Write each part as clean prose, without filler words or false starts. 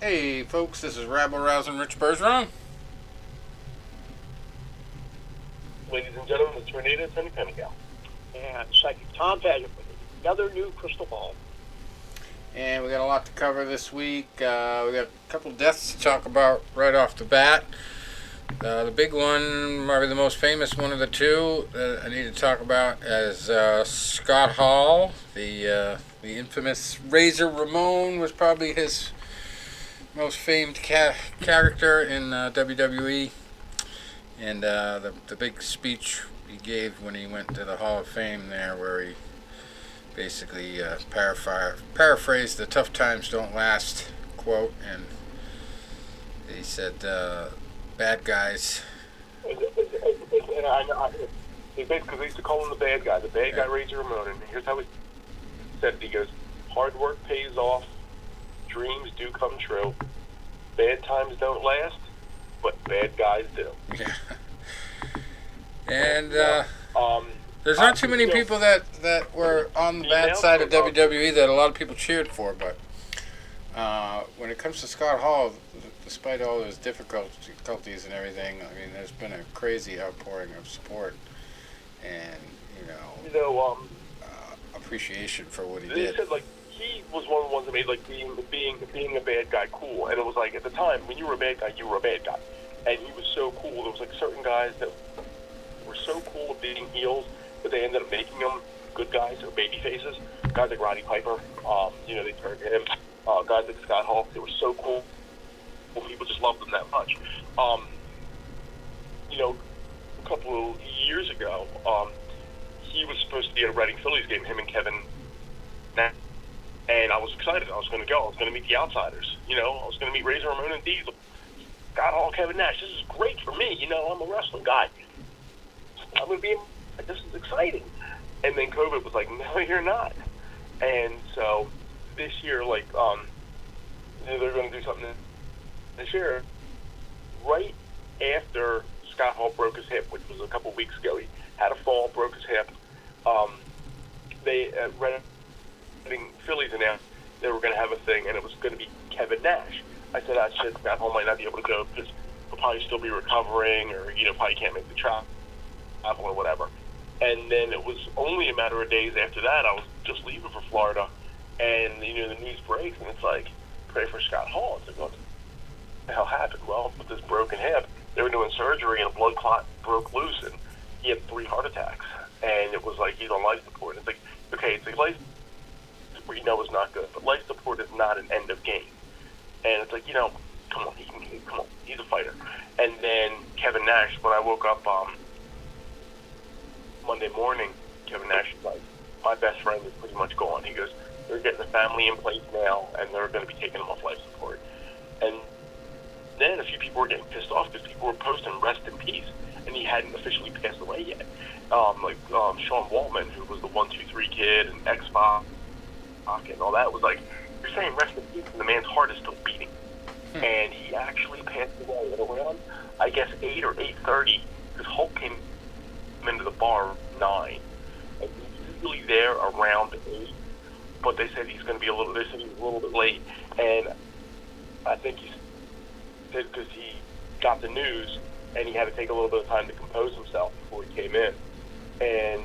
Hey, folks, this is Rabble Rousing Rich Bergeron. Ladies and gentlemen, it's Renita and Perennial. And Psychic Tom Paget with another new crystal ball. And we got a lot to cover this week. We got a couple deaths to talk about right off the bat. The big one, probably the most famous one of the two that I need to talk about, is Scott Hall. The infamous Razor Ramon was probably his most famed character in WWE. And the big speech he gave when he went to the Hall of Fame there, where he basically paraphrased the "tough times don't last" quote, and he said, "Bad guys." And he basically used to call him the bad guy Razor Ramon. And here's how he said it. He goes, "Hard work pays off, dreams do come true. Bad times don't last, but bad guys do." Yeah. And there's not too many people that were on the bad side of WWE that a lot of people cheered for, but when it comes to Scott Hall, despite all his difficulties and everything, I mean, there's been a crazy outpouring of support and appreciation for what he did. They said he was one of the ones that made being a bad guy cool, and it was at the time when you were a bad guy, you were a bad guy, and he was so cool. There was certain guys that were so cool at being heels that they ended up making them good guys or baby faces. Guys like Roddy Piper, they turned to him. Guys like Scott Hall, they were so cool. People just loved them that much. A couple of years ago, he was supposed to be at a Reading Phillies game, him and Kevin Nash. And I was excited. I was going to go. I was going to meet the outsiders. I was going to meet Razor Ramon and Diesel. Scott Hall, Kevin Nash. This is great for me. I'm a wrestling guy. I'm going to be, this is exciting. And then COVID was like, no, you're not. And so this year, they're going to do something this year. Right after Scott Hall broke his hip, which was a couple weeks ago, he had a fall, broke his hip. They Phillies announced they were going to have a thing, and it was going to be Kevin Nash. I said, Scott Hall might not be able to go because he'll probably still be recovering, or probably can't make the travel or whatever. And then it was only a matter of days after that. I was just leaving for Florida, and the news breaks, and it's like, pray for Scott Hall. It's like, what the hell happened? Well, with this broken hip, they were doing surgery, and a blood clot broke loose, and he had 3 heart attacks, and it was like he's on life support. It's like, okay, it's like life support is not good, but life support is not an end of game. And it's like, come on, come on, he's a fighter. And then Kevin Nash, when I woke up Monday morning, Kevin Nash was like, my best friend is pretty much gone. He goes, they're getting the family in place now, and they're going to be taking him off life support. And then a few people were getting pissed off because people were posting rest in peace, and he hadn't officially passed away yet. Sean Waltman, who was the 1-2-3 kid and X-Pac and all that, was like, you're saying rest in peace, and the man's heart is still beating. And he actually passed away at around, I guess, 8 or 8:30, because Hulk came into the bar 9. And he's usually there around 8, but they said he's going to be a little bit late. And I think he said because he got the news and he had to take a little bit of time to compose himself before he came in. And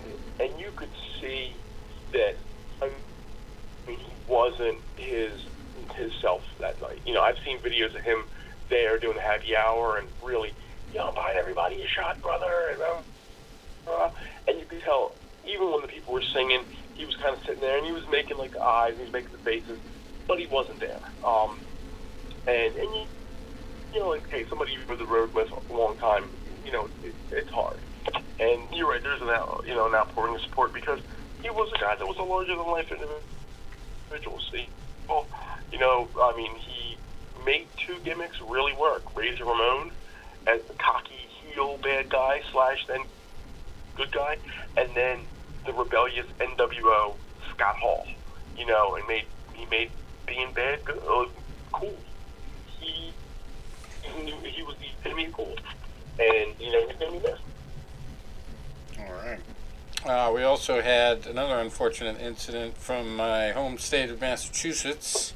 you could see that, I mean, he wasn't his self that night. I've seen videos of him there doing a happy hour and really, buying everybody a shot, brother. And you could tell, even when the people were singing, he was kind of sitting there and he was making the eyes, he was making the faces, but he wasn't there. Okay, somebody you've been on the road with a long time, it's hard. And you're right, there's an outpouring of support because he was a guy that was a larger than life individual. See, he made 2 gimmicks really work. Razor Ramon as the cocky heel bad guy / then good guy, and then the rebellious NWO Scott Hall. And he made being bad good, cool. He was the epitome of cool, and he's gonna be missed. All right. We also had another unfortunate incident from my home state of Massachusetts.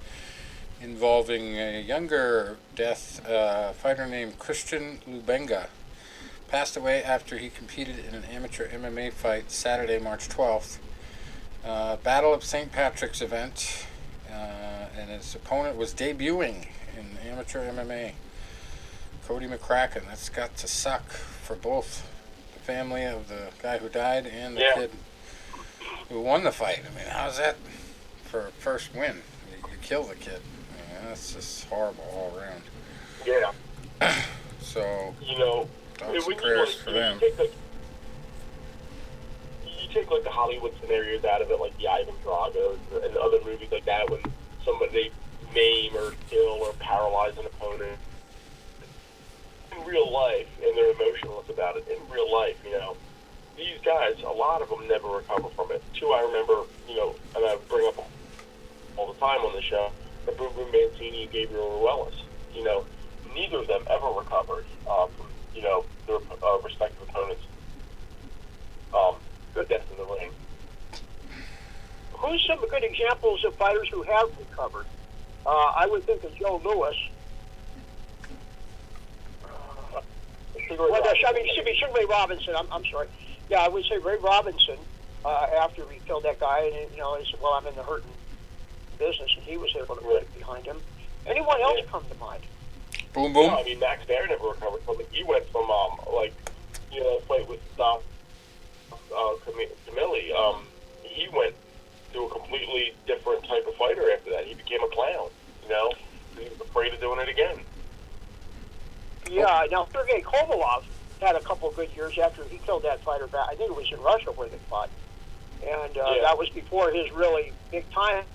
involving a younger death, fighter named Christian Lubenga. Passed away after he competed in an amateur MMA fight Saturday, March 12th. Battle of St. Patrick's event, and his opponent was debuting in amateur MMA. Cody McCracken. That's got to suck for both the family of the guy who died and the kid who won the fight. I mean, how's that for a first win? You kill the kid. I mean, that's just horrible all around. Yeah. So, thoughts and prayers for them. You take the Hollywood scenarios out of it, like the Ivan Dragos and other movies like that, when somebody maim or kill or paralyze an opponent. In real life, and they're emotionless about it. In real life, these guys, a lot of them never recover from it. Two, I remember, and I bring up all the time on the show, the Boom Boom Mancini and Gabriel Ruelas. Neither of them ever recovered from, their respective opponents' good deaths in the ring. Who's some good examples of fighters who have recovered? I would think of Joe Louis. Well, it should be Ray Robinson. I'm sorry. Yeah, I would say Ray Robinson. After he killed that guy, and he said, "Well, I'm in the hurting business," and he was able to put it behind him. Anyone else come to mind? Boom, boom. I mean, Max Baer never recovered from it. He went from fight with Camille. He went to a completely different type of fighter after that. He became a clown. He was afraid of doing it again. Yeah, now Sergei Kovalov had a couple of good years after he killed that fighter back. I think it was in Russia where they fought. And that was before his really big time.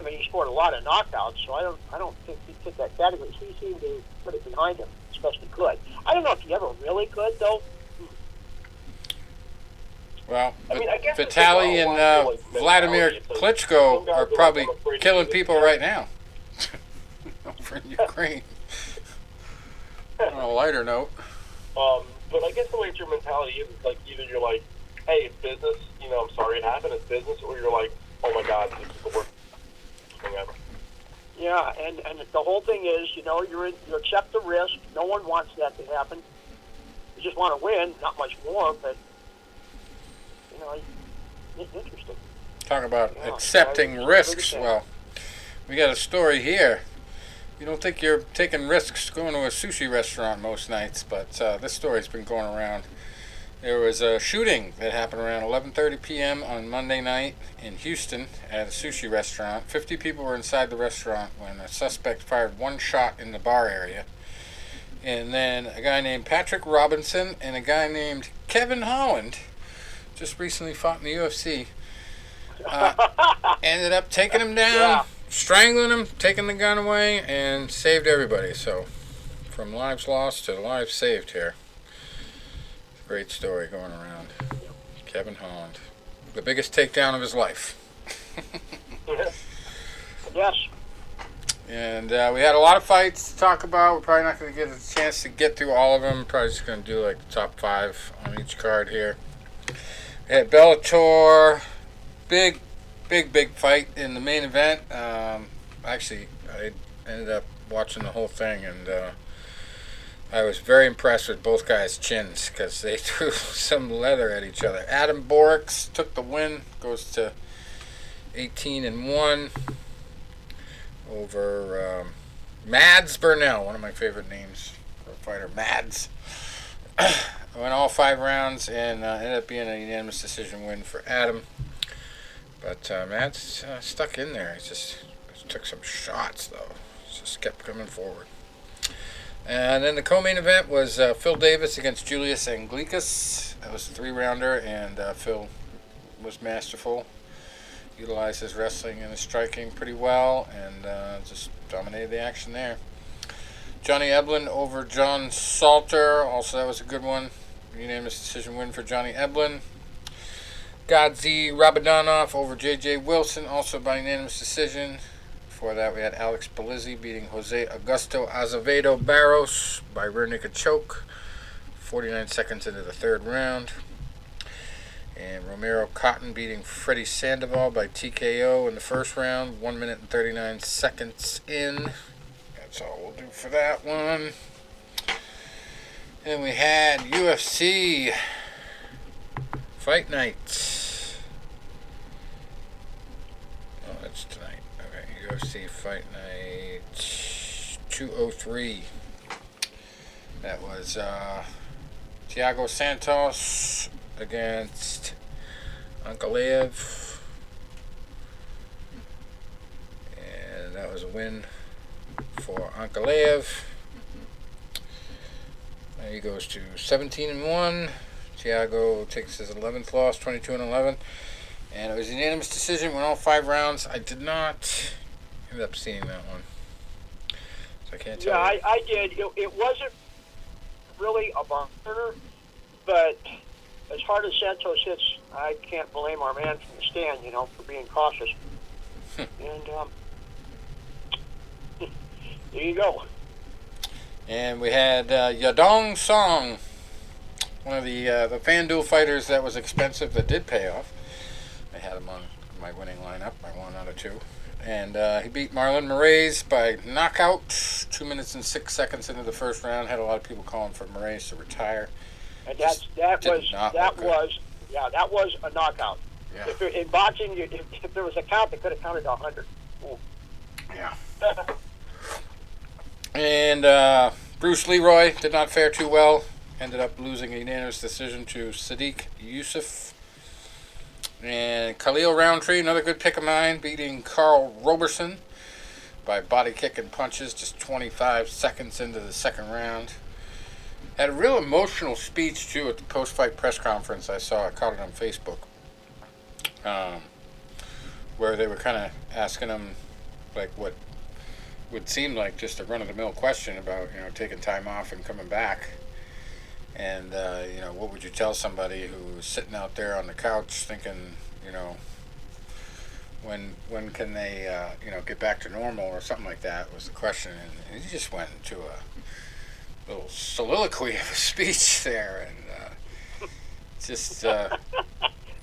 I mean, he scored a lot of knockouts, so I don't think he fit that category. He seemed to put it behind him, especially good. I don't know if he ever really could, though. Well, I guess Vitaly and Vladimir Klitschko are probably killing people right now over in Ukraine. On a lighter note. But I guess the way it's your mentality is either you're like, hey, it's business, I'm sorry it happened, it's business, or you're like, oh my God, this is the worst thing ever. Yeah, and the whole thing is, you accept the risk. No one wants that to happen. You just want to win, not much more, but, it's interesting. Talk about accepting risks. Well, we got a story here. You don't think you're taking risks going to a sushi restaurant most nights, but this story's been going around. There was a shooting that happened around 11:30 p.m. on Monday night in Houston at a sushi restaurant. 50 people were inside the restaurant when a suspect fired one shot in the bar area. And then a guy named Patrick Robinson and a guy named Kevin Holland, just recently fought in the UFC, ended up taking him down, strangling him, taking the gun away, and saved everybody. So, from lives lost to lives saved here. Great story going around. Kevin Holland. The biggest takedown of his life. Yes. And we had a lot of fights to talk about. We're probably not going to get a chance to get through all of them. Probably just going to do the top 5 on each card here. We had Bellator. Big fight in the main event. Actually, I ended up watching the whole thing, and I was very impressed with both guys' chins because they threw some leather at each other. Adam Borix took the win, goes to 18-1 over Mads Burnell, one of my favorite names for a fighter, Mads. Went all 5 rounds and ended up being a unanimous decision win for Adam. But Mads stuck in there. He just took some shots, though. Just kept coming forward. And then the co-main event was Phil Davis against Julius Anglickas. That was a 3-rounder, and Phil was masterful. Utilized his wrestling and his striking pretty well, and just dominated the action there. Johnny Eblen over John Salter. Also, that was a good one. Unanimous decision win for Johnny Eblen. Gadzi Rabadanov over J.J. Wilson, also by unanimous decision. Before that, we had Alex Belizzi beating Jose Augusto Azevedo Barros by rear naked choke, 49 seconds into the 3rd round. And Romero Cotton beating Freddie Sandoval by TKO in the first round, 1 minute and 39 seconds in. That's all we'll do for that one. And we had UFC Fight Night. Oh, that's tonight. Okay, UFC Fight Night 203. That was Thiago Santos against Ankalaev. And that was a win for Ankalaev. He goes to 17-1. Thiago takes his 11th loss, 22-11. And it was a unanimous decision, went all 5 rounds. I did not end up seeing that one, so I can't tell you. Yeah, I did. It wasn't really a burner, but as hard as Santos hits, I can't blame our man from the stand, for being cautious. And there you go. And we had Yadong Song, one of the FanDuel fighters that was expensive that did pay off. I had him on my winning lineup, my 1 out of 2. And he beat Marlon Moraes by knockout, 2 minutes and 6 seconds into the first round. Had a lot of people calling for Moraes to retire. And that was a knockout. Yeah. In boxing, if there was a count, they could have counted 100. Ooh. Yeah. And Bruce Leroy did not fare too well. Ended up losing a unanimous decision to Sadiq Youssef. And Khalil Roundtree, another good pick of mine, beating Carl Roberson by body kick and punches just 25 seconds into the second round. Had a real emotional speech, too, at the post-fight press conference. I caught it on Facebook, where they were kind of asking him, like, what would seem like just a run-of-the-mill question about, taking time off and coming back. And, what would you tell somebody who's sitting out there on the couch thinking, when can they, get back to normal or something like that was the question. And he just went into a little soliloquy of a speech there. And just kind of...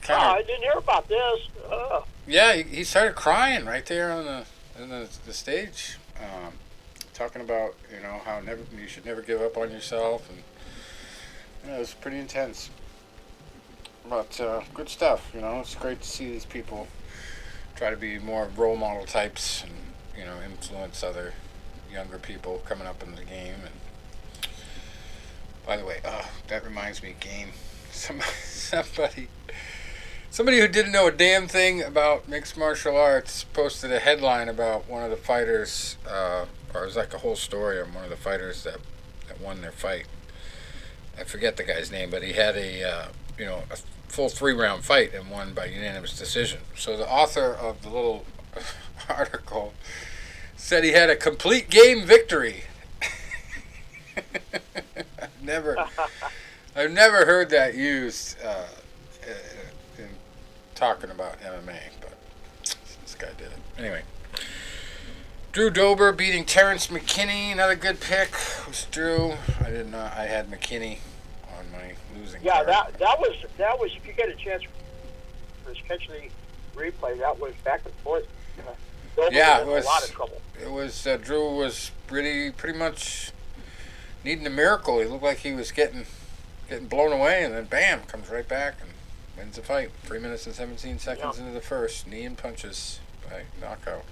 I didn't hear about this. Yeah, he started crying right there on the stage. Talking about, how you should never give up on yourself. And it was pretty intense. But good stuff, It's great to see these people try to be more role model types and, influence other younger people coming up in the game. And by the way, that reminds me, game. Somebody who didn't know a damn thing about mixed martial arts posted a headline about one of the fighters, or it was like a whole story on one of the fighters that won their fight. I forget the guy's name, but he had a full 3-round fight and won by unanimous decision. So the author of the little article said he had a complete game victory. I've never heard that used in talking about MMA, but this guy did it. Anyway, Drew Dober beating Terrence McKinney, another good pick. Was Drew? I had McKinney on my losing. Yeah, card. that was. If you get a chance for this catch the replay, that was back and forth. Dober Yeah, was a lot of trouble. It was Drew was pretty much needing a miracle. He looked like he was getting blown away, and then bam, comes right back and wins the fight. 3 minutes and 17 seconds into the first, knee and punches by knockout.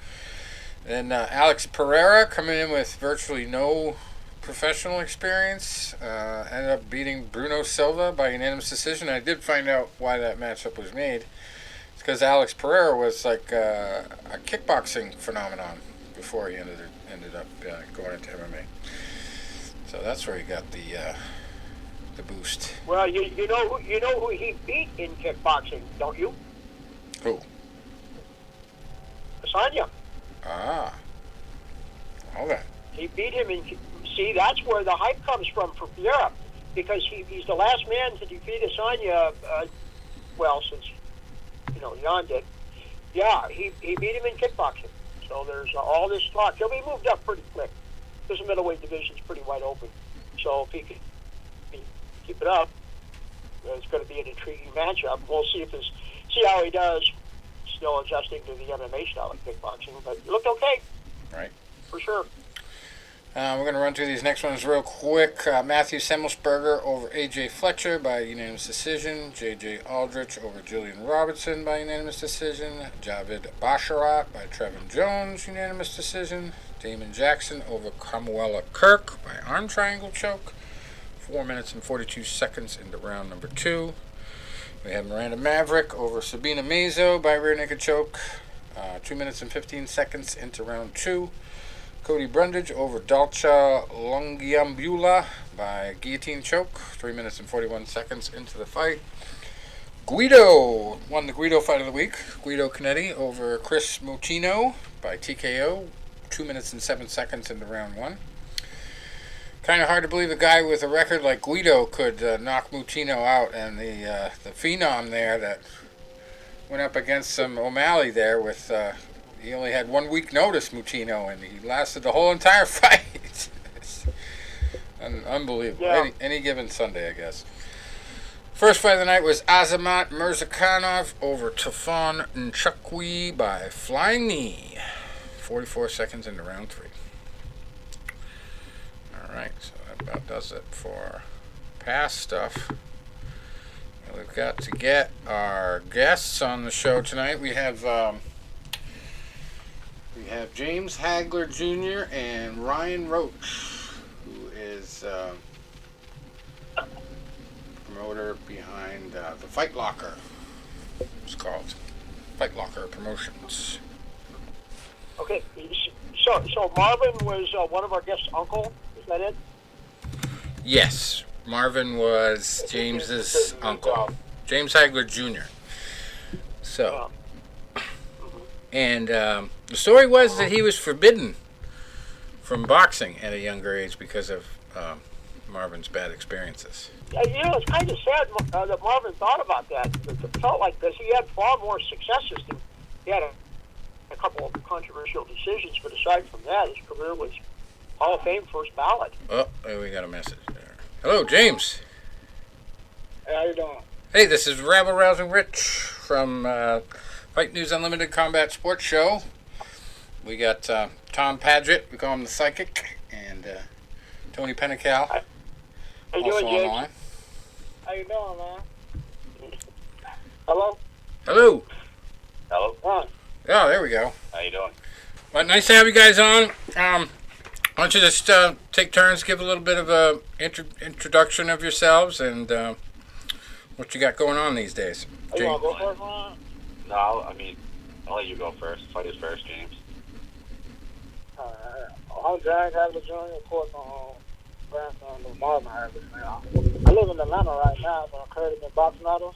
Then Alex Pereira coming in with virtually no professional experience, ended up beating Bruno Silva by unanimous decision. I did find out why that matchup was made. It's because Alex Pereira was like a kickboxing phenomenon before he ended up going into MMA. So that's where he got the boost. Well, you know who he beat in kickboxing, don't you? Who? Asanya. Ah. Okay. He beat him in. See, that's where the hype comes from for Pereira, because he's the last man to defeat Asanya. Since Jan did. Yeah, he beat him in kickboxing. So there's all this talk. He'll be moved up pretty quick. Because the middleweight division's pretty wide open. So if he can keep it up, it's going to be an intriguing matchup. We'll see how he does, still adjusting to the MMA style of kickboxing. But he looked okay. Right. For sure. We're going to run through these next ones real quick. Matthew Semmelsberger over A.J. Fletcher by unanimous decision. J.J. Aldrich over Julian Robertson by unanimous decision. Javid Basharat by Trevin Jones, unanimous decision. Damon Jackson over Kamuela Kirk by arm triangle choke. 4 minutes and 42 seconds into round number 2. We have Miranda Maverick over Sabina Mazo by rear naked choke. 2 minutes and 15 seconds into round 2. Cody Brundage over Dalcha Longiambula by guillotine choke. 3 minutes and 41 seconds into the fight. Guido won the Guido fight of the week. Guido Canetti over Chris Motino by TKO. 2 minutes and 7 seconds into round 1. Kind of hard to believe a guy with a record like Guido could knock Mutino out, and the phenom there that went up against some O'Malley there with he only had 1 week notice, Mutino, and he lasted the whole entire fight. Unbelievable. Yeah. Any given Sunday, I guess. First fight of the night was Azamat Mirzakhanov over Tufan Nchukwi by flying knee. 44 seconds into round 3. Alright, so that about does it for past stuff. Now we've got to get our guests on the show tonight. We have James Hagler Jr. and Ryan Roach, who is promoter behind the Fight Locker. It's called Fight Locker Promotions. Okay, so Marvin was one of our guests' uncle. Is that it? Yes, Marvin was James's uncle, James Hagler Jr. So, and the story was that he was forbidden from boxing at a younger age because of Marvin's bad experiences. Yeah, it's kind of sad that Marvin thought about that. It felt like this. He had far more successes than he had a couple of controversial decisions, but aside from that, his career was Hall of Fame first ballot. Oh, we got a message there. Hello, James. Hey, how you doing? Hey, this is Rabble Rousing Rich from Fight News Unlimited Combat Sports Show. We got Tom Padgett, we call him the Psychic, and Tony Pennical. How you also doing, James? online. How you doing, man? Hello? Hello. Hello. Ron. Oh, there we go. How you doing? Well, nice to have you guys on. Why don't you just take turns, give a little bit of a introduction of yourselves and what you got going on these days. You want to go first, Ron? No, I'll let you go first. Fight is first, James. I'm James Hagler Jr., of course, grandson of Marvin Hagler. I live in Atlanta right now, but I'm currently in boxing autos.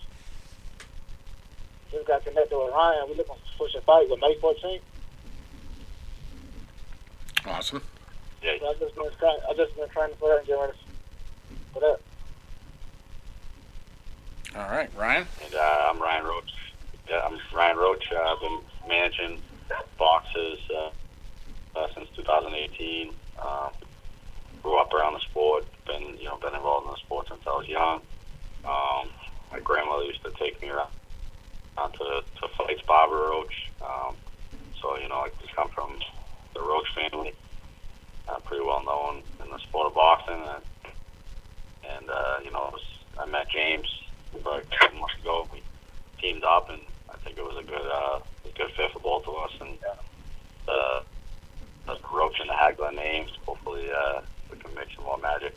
Just got connected with Ryan. We're looking for a fight with May 14th. Awesome. Yeah. So I've just been training for that and getting ready for that. All right, Ryan. And I'm Ryan Roach. Yeah, I'm Ryan Roach. I've been managing boxes since 2018. Grew up around the sport. Been involved in the sport since I was young. My grandmother used to take me around to fights, Barbara Roach. So I just come from the Roach family. Pretty well known in the sport of boxing, and I met James about a couple months ago. We teamed up, and I think it was a good fit for both of us. And the Roach and the Hagler names, hopefully we can make some more magic.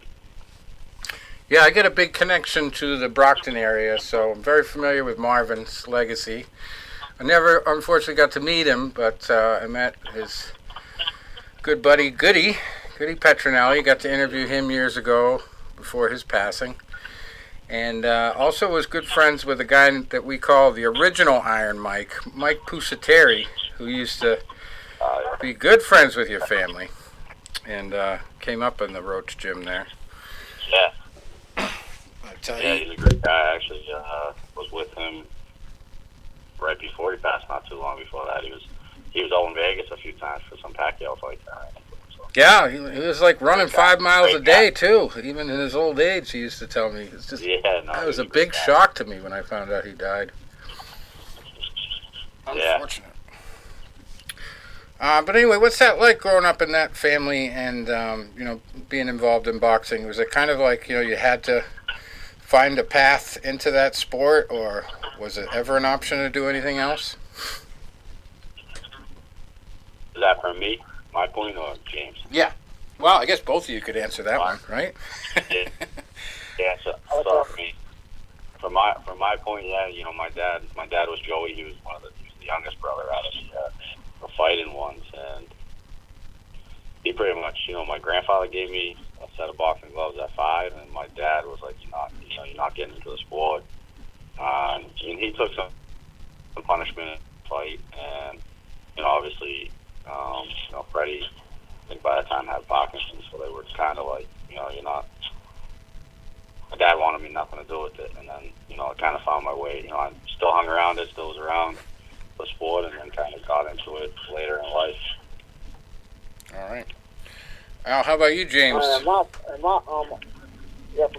Yeah, I get a big connection to the Brockton area, so I'm very familiar with Marvin's legacy. I never, unfortunately, got to meet him, but I met his good buddy, Goody Petronelli. Got to interview him years ago before his passing. And also was good friends with a guy that we call the original Iron Mike Pusateri, who used to be good friends with your family and came up in the Roach gym there. Yeah. But, He's a great guy. I actually was with him right before he passed, not too long before that. He was out in Vegas a few times for some Pacquiao fights. So Yeah, he was like running 5 miles a day too. Even in his old age, he used to tell me. It's just that was a big shock to me when I found out he died. Unfortunate. But anyway, what's that like growing up in that family and being involved in boxing? Was it kind of like you had to find a path into that sport, or was it ever an option to do anything else? Is that from me, my point, or James? Yeah. Well, I guess both of you could answer that one, right? Yeah. So for me, from my point, yeah, my dad was Joey. He was the youngest brother out of the fighting ones, and he pretty much, my grandfather gave me a set of boxing gloves at 5, and my dad was like, you're not getting into the sport. And he took some punishment in the fight, and obviously, Freddie, I think by that time had Parkinson's, so they were kind of like, you're not. My dad wanted me nothing to do with it, and then I kind of found my way. I still hung around it, still was around the sport, and then kind of got into it later in life. All right. Al, how about you, James? For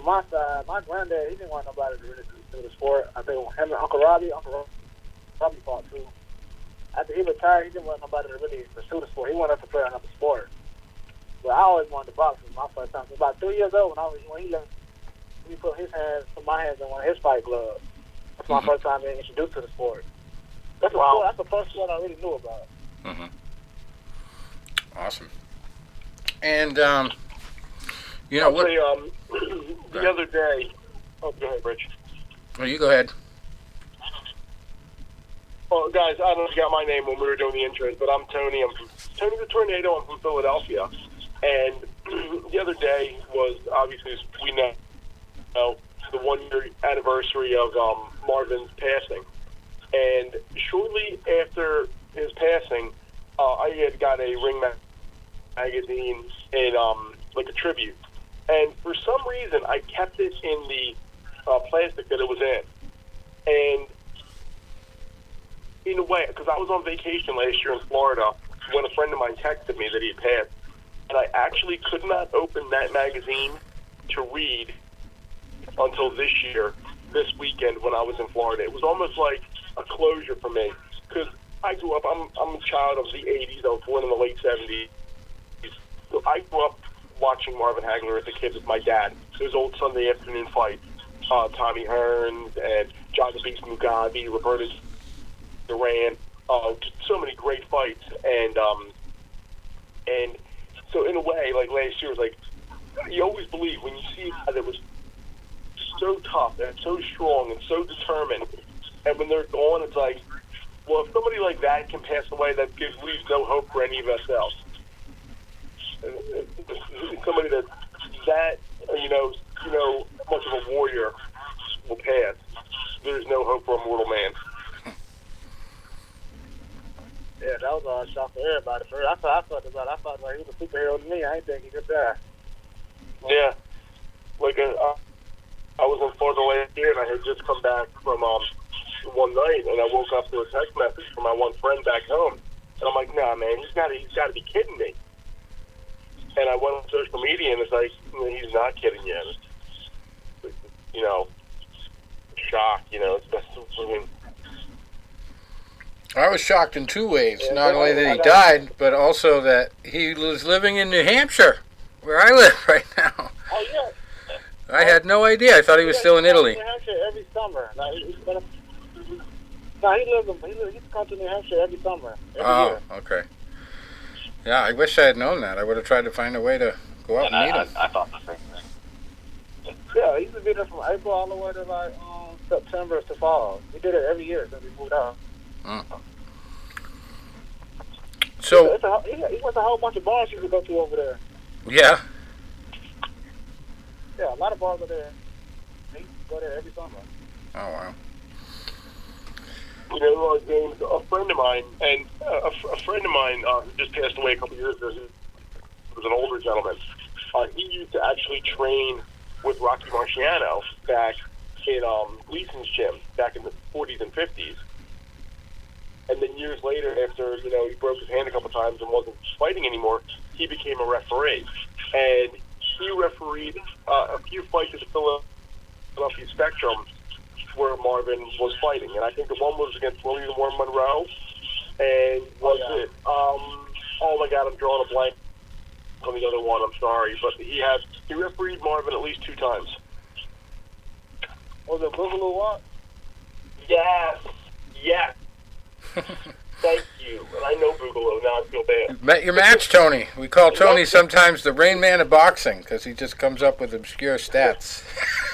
my side, my granddad, he didn't want nobody to really do the sport. I think him and Uncle Robbie fought too. After he retired, he didn't want nobody to really pursue the sport. He wanted to play another sport. But I always wanted to box. It was my first time. So about 3 years old, when he left, he put my hands in one of his fight gloves. That's my first time being introduced to the sport. That's the first sport I really knew about. Mm-hmm. Awesome. And I'll say, the other day. Oh, go ahead, Rich. Oh, you go ahead. Well, guys, I don't know if you got my name when we were doing the intros, but I'm Tony. I'm from Tony the Tornado. I'm from Philadelphia. And the other day was, obviously, as we know, the 1-year anniversary of Marvin's passing. And shortly after his passing, I had got a Ring magazine in like a tribute. And for some reason, I kept it in the plastic that it was in. And in a way, because I was on vacation last year in Florida when a friend of mine texted me that he had passed, and I actually could not open that magazine to read until this weekend when I was in Florida. It was almost like a closure for me, because I grew up, I'm a child of the 80s, I was born in the late 70s, so I grew up watching Marvin Hagler as a kid with my dad. Those old Sunday afternoon fights, Tommy Hearns and John the Beast Mugabe, Roberto Duran, so many great fights, and so in a way, like last year, was like you always believe when you see a guy that was so tough and so strong and so determined, and when they're gone, it's like, well, if somebody like that can pass away, that leaves no hope for any of us else. Somebody that much of a warrior will pass. There's no hope for a mortal man. Yeah, that was a shock for everybody. I thought like he was a superhero to me. I didn't think he could die. Yeah, like I was in Florida last year, and I had just come back from one night, and I woke up to a text message from my one friend back home, and I'm like, nah, man, he's got to be kidding me. And I went on social media, and it's like, he's not kidding you. Shock. It's best. I was shocked in 2 ways. Not only that he died, but also that he was living in New Hampshire, where I live right now. Oh, yeah. I had no idea. I thought he was still in Italy. New Hampshire every summer. He comes to New Hampshire every summer. Every year. Okay. Yeah, I wish I had known that. I would have tried to find a way to go out and meet him. I thought the same thing. Yeah, he used to be there from April all the way to September to fall. He did it every year since he moved out. So he went to a whole bunch of bars you could go to over there. Yeah. Yeah, a lot of bars are there. He go there every summer. Oh wow. James, a friend of mine, and a friend of mine who just passed away a couple years ago. He was an older gentleman. He used to actually train with Rocky Marciano back in Gleason's gym back in the 40s and 50s. And then years later, after he broke his hand a couple times and wasn't fighting anymore, he became a referee, and he refereed a few fights at the Philadelphia Spectrum where Marvin was fighting, and I think the one was against William Warren Monroe, and it? Oh my God, I'm drawing a blank on the other one. I'm sorry, but he refereed Marvin at least 2 times. Was it Boogaloo Walk? Yes. Thank you. And I know Boogaloo. Now I feel bad. Met your match, Tony. We call Tony sometimes the Rain Man of boxing because he just comes up with obscure stats.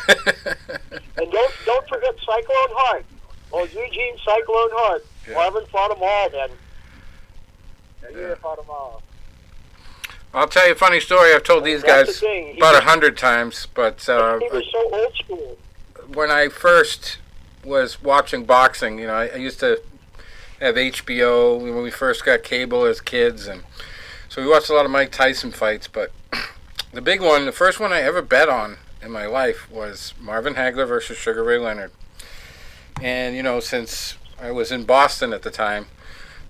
And don't forget Cyclone Hart. Well, Eugene Cyclone Hart. Yeah. Marvin fought them all then. Yeah, fought them all. I'll tell you a funny story. I've told these guys about 100 times, but he was so old school. When I first was watching boxing, I used to have HBO when we first got cable as kids, and so we watched a lot of Mike Tyson fights. But the big one, the first one I ever bet on in my life was Marvin Hagler versus Sugar Ray Leonard. And since I was in Boston at the time,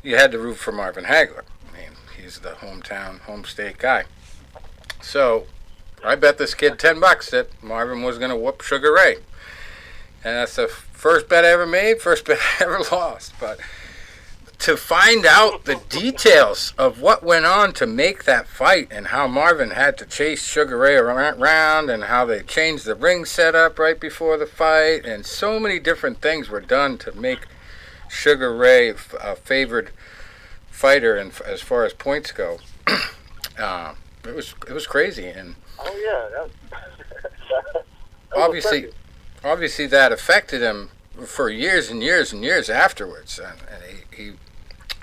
you had to root for Marvin Hagler. I mean, he's the home state guy. So I bet this kid $10 that Marvin was going to whoop Sugar Ray. And that's the first bet I ever made, first bet I ever lost. But to find out the details of what went on to make that fight and how Marvin had to chase Sugar Ray around and how they changed the ring setup right before the fight, and so many different things were done to make Sugar Ray a favored fighter, and as far as points go, it was crazy. And obviously that affected him for years and years and years afterwards. And he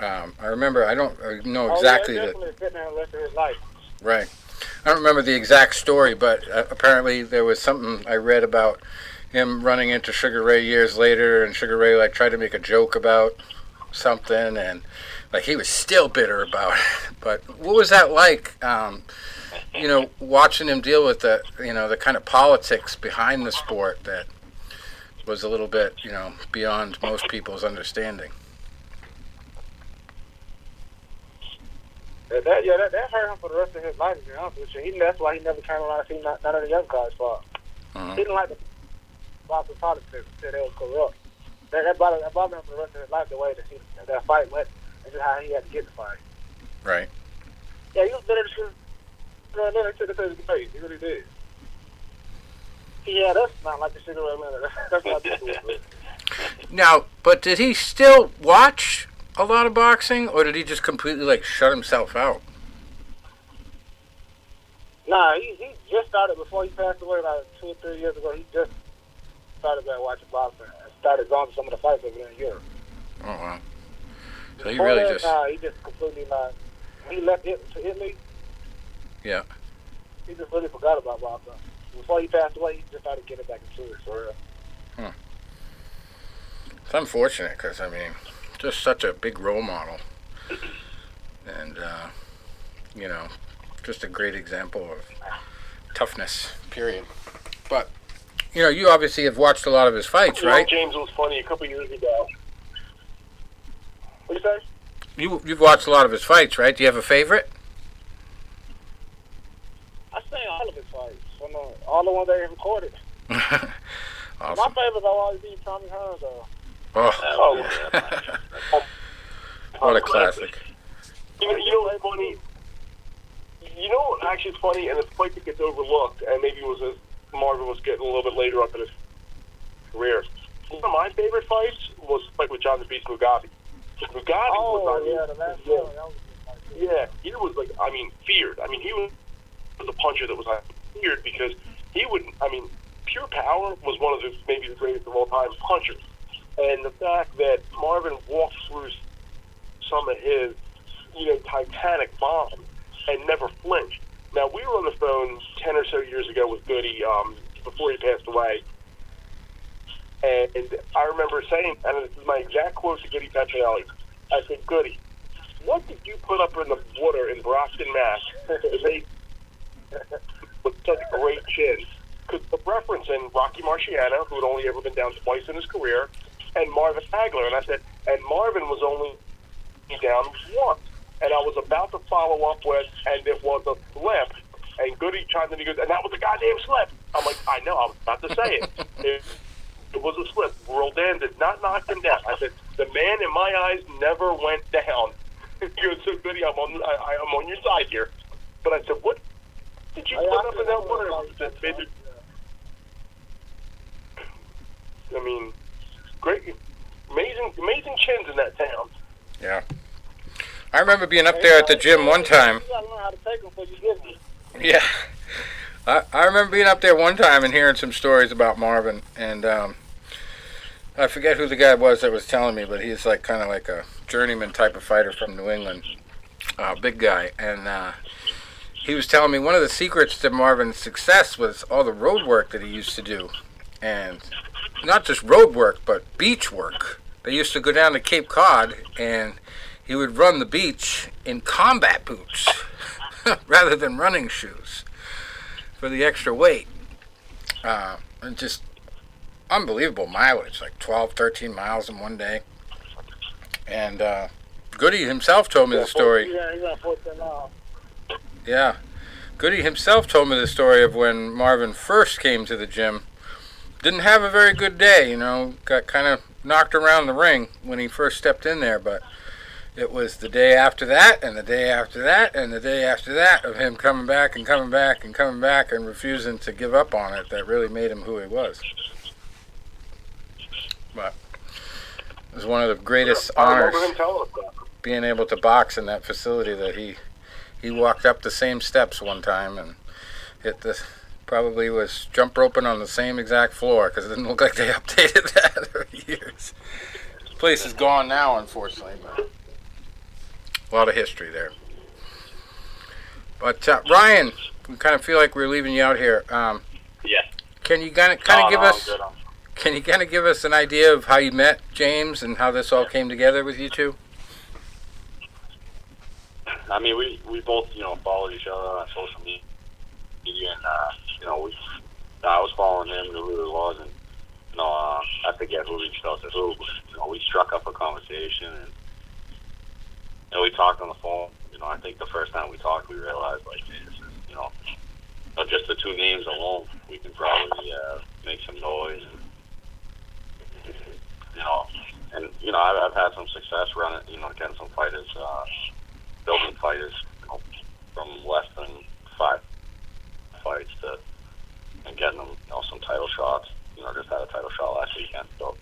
I remember, I don't know exactly right. I don't remember the exact story, but apparently there was something I read about him running into Sugar Ray years later, and Sugar Ray tried to make a joke about something, and he was still bitter about it. But what was that like? Watching him deal with the kind of politics behind the sport that was a little bit beyond most people's understanding. That hurt him for the rest of his life, to be honest with you. That's why he never came around to see none of the young guys fought. He didn't like the boxing politics, said they was corrupt. That bothered him for the rest of his life, the way that fight went, and just how he had to get the fight. Right. Yeah, he was better than he took it to his face. He really did. He had us not like the Sugar Ray Leonard. That's what I did. Now, but did he still watch a lot of boxing, or did he just completely shut himself out? Nah, he just started before he passed away, 2 or 3 years ago. He just started back watching boxing and started going to some of the fights over there in Europe. Oh wow! So he really just he just completely he left it to Italy. Yeah. He just really forgot about boxing. Before he passed away, he just started getting back into it for real. It's unfortunate because just such a big role model, and just a great example of toughness. Period. But you obviously have watched a lot of his fights, right? James was funny a couple years ago. What do you say? You've watched a lot of his fights, right? Do you have a favorite? I say all of his fights. All the ones they recorded. Awesome. My favorite will always be Tommy Hearns, though. What a classic. You know what's funny? You know what actually is funny, and it's a fight that gets overlooked, and maybe it was Marvin was getting a little bit later up in his career. One of my favorite fights was the fight with John the Beast Mugabe. Mugabe was the last one. Yeah, he was feared. He was a puncher that was feared because he would, pure power was one of maybe the greatest of all time punchers. And the fact that Marvin walked through some of his, titanic bombs and never flinched. Now, we were on the phone 10 or so years ago with Goody before he passed away. And I remember saying, and this is my exact quote to Goody Petronelli, I said, Goody, what did you put up in the water in Brockton, Mass? With such a great chin. Because the reference in Rocky Marciano, who had only ever been down twice in his career, and Marvin Hagler. And I said, and Marvin was only down once. And I was about to follow up with, and it was a slip. And Goody chimed in, he goes, and that was a goddamn slip. I'm like, I know, I was about to say it. It was a slip. Roldan did not knock him down. I said, the man in my eyes never went down. He goes, so Goody, I'm on your side here. But I said, what did you put up in that water? I mean, great, amazing chins in that town. Yeah. I remember being up there at the gym one time. You gotta learn how to take them before you give them. Yeah. I remember being up there one time and hearing some stories about Marvin, and I forget who the guy was that was telling me, but he's like kind of like a journeyman type of fighter from New England, big guy, and he was telling me one of the secrets to Marvin's success was all the road work that he used to do, and not just road work, but beach work. They used to go down to Cape Cod, and he would run the beach in combat boots rather than running shoes for the extra weight. And just unbelievable mileage, like 12, 13 miles in one day. And Goody himself told me the story. Yeah, he's got 14 miles. Yeah. Goody himself told me the story of when Marvin first came to the gym. Didn't have a very good day, got kind of knocked around the ring when he first stepped in there, but it was the day after that, and the day after that, and the day after that of him coming back and coming back and coming back and refusing to give up on it that really made him who he was. But it was one of the greatest honors being able to box in that facility that he walked up the same steps one time and hit the, probably was jump roping on the same exact floor because it didn't look like they updated that for years. This place is gone now, unfortunately, but a lot of history there. But Ryan, we kind of feel like we're leaving you out here. Yeah. Can you kind of give us? Can you kind of give us an idea of how you met James and how this all came together with you two? I mean, we both followed each other on social media, and I was following him, knew who he was, and I forget who reached out to who, but we struck up a conversation and we talked on the phone. I think the first time we talked, we realized, like, hey, this is, just the two names alone, we can probably make some noise. And I've had some success running, getting some fighters, building fighters, from less than 5 fights and getting them, some title shots. Just had a title shot last weekend. So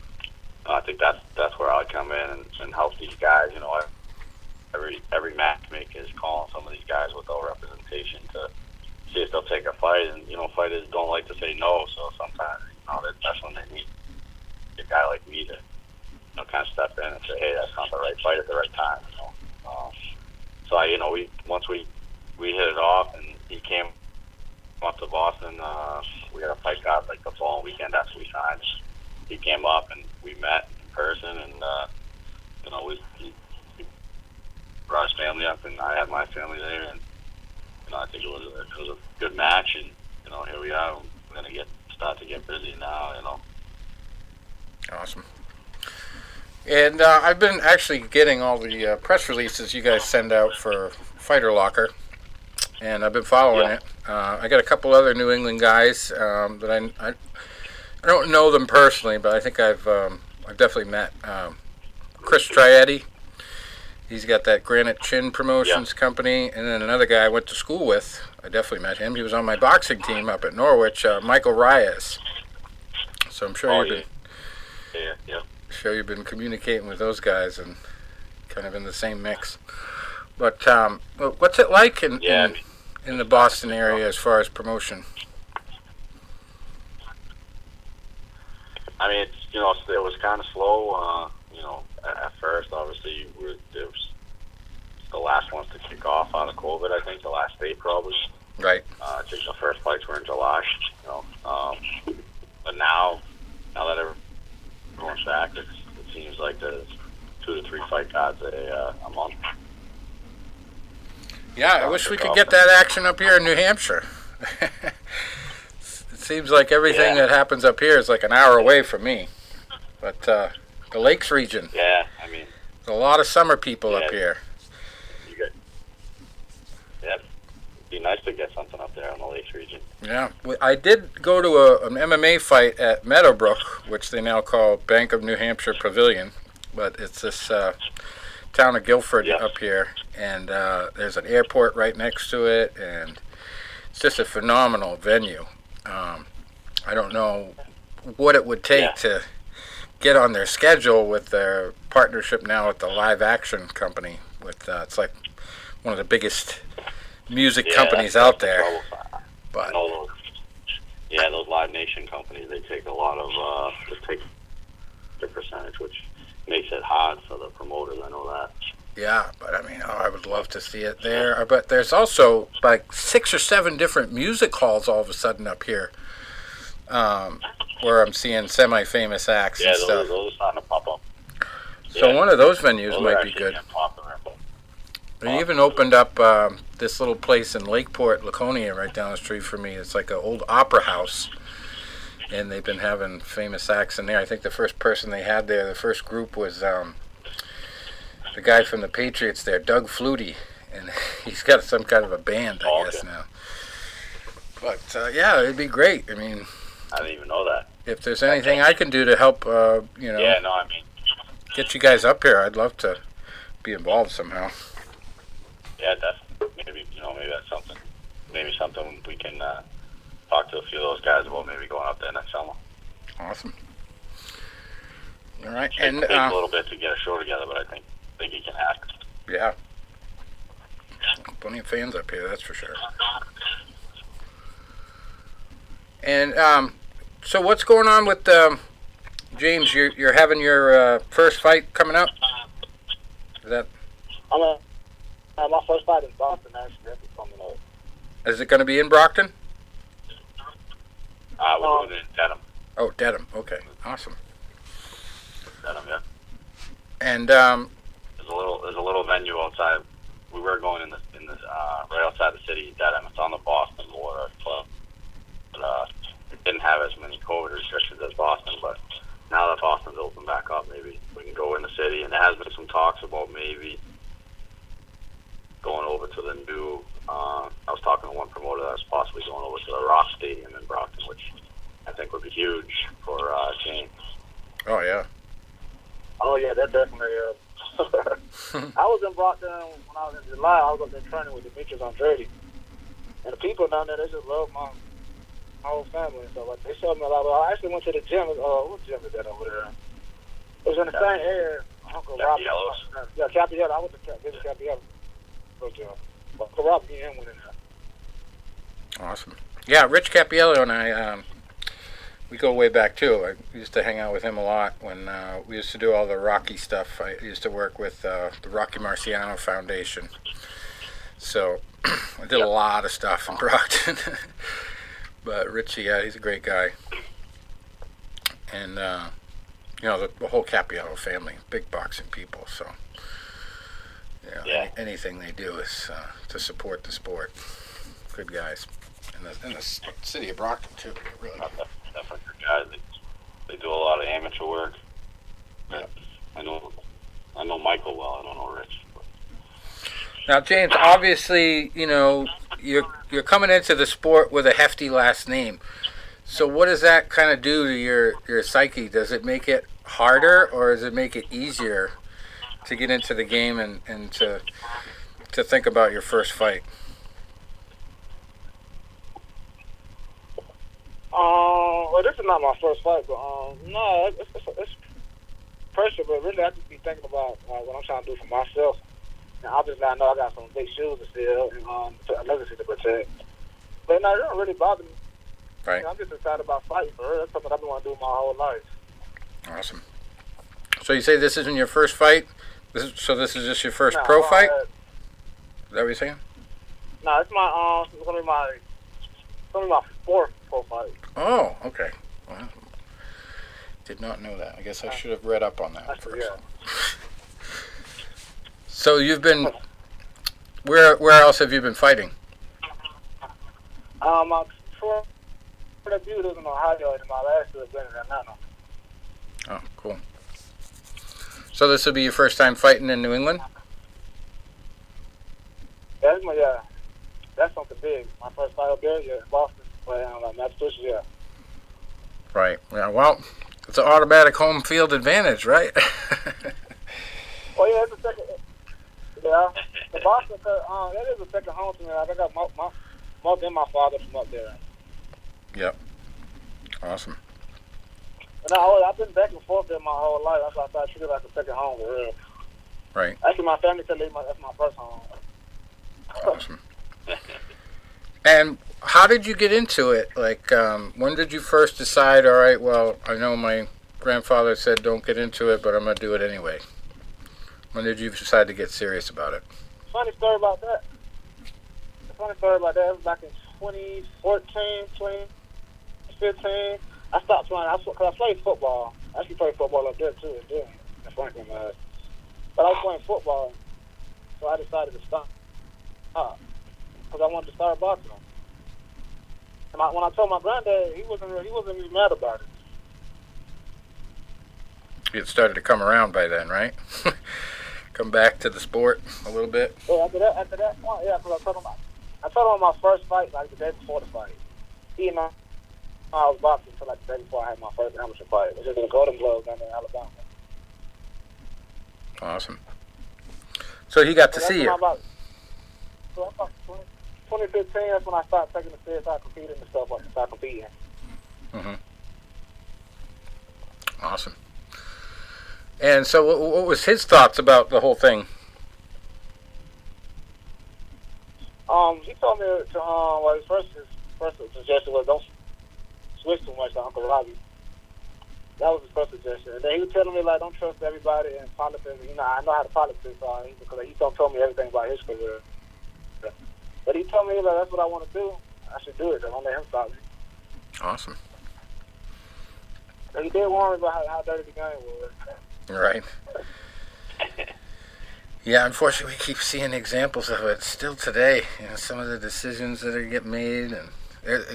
I think that's where I come in and help these guys. Every matchmaker is calling some of these guys without representation to see if they'll take a fight, and fighters don't like to say no, so sometimes that's when they need a guy like me to kind of step in and say, hey, that's not the right fight at the right time. So once we hit it off, and he came up to Boston, we had a fight card like the following weekend after we signed. He came up and we met in person, and he brought his family up, and I had my family there, and I think it was a good match, and here we are. We're gonna start to get busy now. Awesome. And I've been actually getting all the press releases you guys send out for Fighter Locker, and I've been following it. I got a couple other New England guys that I don't know them personally, but I think I've definitely met Chris Trietti. He's got that Granite Chin Promotions company, and then another guy I went to school with. I definitely met him. He was on my boxing team up at Norwich, Michael Reyes. So I'm sure you've been communicating with those guys and kind of in the same mix. But what's it like in the Boston area as far as promotion? I mean, it was kind of slow. At first, obviously, it was the last ones to kick off out of COVID. I think the last day probably. Right. I think the first fights were in July. But now that everyone's back, it seems like there's 2 to 3 fight cards a month. Yeah, I wish we could get that action up here in New Hampshire. It seems like everything that happens up here is like an hour away from me. But the Lakes region. Yeah, I mean, A lot of summer people Yeah. up here. You get, yeah, it'd be nice to get something up there in the Lakes region. Yeah, I did go to an MMA fight at Meadowbrook, which they now call Bank of New Hampshire Pavilion, but it's this town of Guilford Yes. up here, and there's an airport right next to it, and it's just a phenomenal venue. I don't know what it would take Yeah. to get on their schedule with their partnership now with the Live Action Company. With it's like one of the biggest music companies out there. But those Live Nation companies, they take a lot of they take their percentage, which makes it hard for the promoters. I know that. yeah, but I mean, I would love to see it there. But there's also like 6 or 7 different music halls all of a sudden up here, where I'm seeing semi-famous acts Yeah, and stuff. those are starting to pop up. So one of those venues Those are might be actually good. getting popular, but They even opened up this little place in Lakeport, Laconia, right down the street from me. It's like an old opera house, and they've been having famous acts in there. I think the first person they had there, the first group was the guy from the Patriots there, Doug Flutie, and he's got some kind of a band, I guess, okay. now. But yeah, it'd be great. I mean, I didn't even know that. if there's anything I can do to help, Yeah, no, I mean, get you guys up here, I'd love to be involved somehow. yeah, definitely. Maybe that's something. Maybe something we can talk to a few of those guys about. Maybe going up there next summer. Awesome. All right, It and takes a little bit to get a show together, but I think he can act. yeah, plenty of fans up here, that's for sure. And so, what's going on with James? You're having your first fight coming up. Is that? My first fight in Boston, actually. That's coming up. Is it going to be in Brockton? We're doing it in Dedham. Oh, Dedham. Okay, awesome. Dedham, yeah. And There's a little venue outside. We were going in the right outside the city, Dedham. It's on the Boston border, but it didn't have as many COVID restrictions as Boston. But now that Boston's open back up, maybe we can go in the city. And there has been some talks about maybe going over to the new. I was talking to one promoter that was possibly going over to the Rock Stadium in Brockton, which I think would be huge for James. oh yeah, Oh, yeah, that definitely I was in Brockton when I was in July. I was up there training with Demetrius Andrade. And the people down there, they just love my whole family and stuff. Like, they showed me a lot. I actually went to the gym. What gym is that over there? It was in the same area. Uncle Rob. Yeah, Capiello. I went to Capiello. Uncle Rob and him went in there. awesome. Yeah, Rich Capiello and I, we go way back too. I used to hang out with him a lot when we used to do all the Rocky stuff. I used to work with the Rocky Marciano Foundation. So I did a lot of stuff in Brockton. But Richie, yeah, he's a great guy. And, the whole Capiello family, big boxing people. So, anything they do is to support the sport. Good guys. In the city of Brockton, too. Really. Definitely good guys. They do a lot of amateur work. Yeah. I know Michael well. I don't know Rich. But. Now, James, obviously, you're coming into the sport with a hefty last name. So what does that kind of do to your psyche? Does it make it harder, or does it make it easier to get into the game and to think about your first fight? Well, this is not my first fight, but no, it's pressure. But really, I just be thinking about what I'm trying to do for myself. And obviously, I know I got some big shoes to fill and a legacy to protect. But no, it don't really bother me. Right. I'm just excited about fighting for her. That's something I've been wanting to do my whole life. Awesome. So you say this isn't your first fight? This is just your first pro fight? Is that what you're saying? No, it's gonna be my fourth pro fight. Oh, okay. Well, did not know that. I guess I should have read up on that first. Yeah. So you've been where else have you been fighting? My debut was in Ohio, and my last two have been in Atlanta. Oh, cool. So this will be your first time fighting in New England? Yeah, that's something big. My first fight up there, yeah, in Boston. But Massachusetts, yeah. Right. Yeah. Well, it's an automatic home field advantage, right? Oh yeah, it's a second. Yeah, the Boston, that is a second home to me. Like, I got my mother and my father from up there. Yep. Awesome. And I've been back and forth there my whole life. That's why I treat it like a second home for real. Right. Actually, my family said that's my first home. Awesome. And how did you get into it? Like, when did you first decide, all right, well, I know my grandfather said don't get into it, but I'm going to do it anyway? When did you decide to get serious about it? Funny story about that. It was back in 2014, 2015. I stopped playing because I played football. I actually played football up there too, in Franklin. But I was playing football, so I decided to stop because I wanted to start boxing. And when I told my granddad, he wasn't even mad about it. It started to come around by then, right? Come back to the sport a little bit. So after that point, yeah, because I told him my first fight, like the day before the fight. He and I was boxing until like the day before I had my first amateur fight. It was just in the Golden Gloves down in Alabama. Awesome. So he got to see you. So about 2015, that's when I started taking it serious. I competed and stuff. I started competing. Mm-hmm. Awesome. And so what was his thoughts about the whole thing? He told me to, his first suggestion was don't switch too much to Uncle Robbie. That was his first suggestion. And then he was telling me, like, don't trust everybody in politics. I know how to politics because he told me everything about his career. But he told me, like, that's what I want to do. I should do it. Don't let him stop me. Awesome. And he did warn me about how dirty the game was. Right. Yeah, unfortunately, we keep seeing examples of it still today. Some of the decisions that get made, and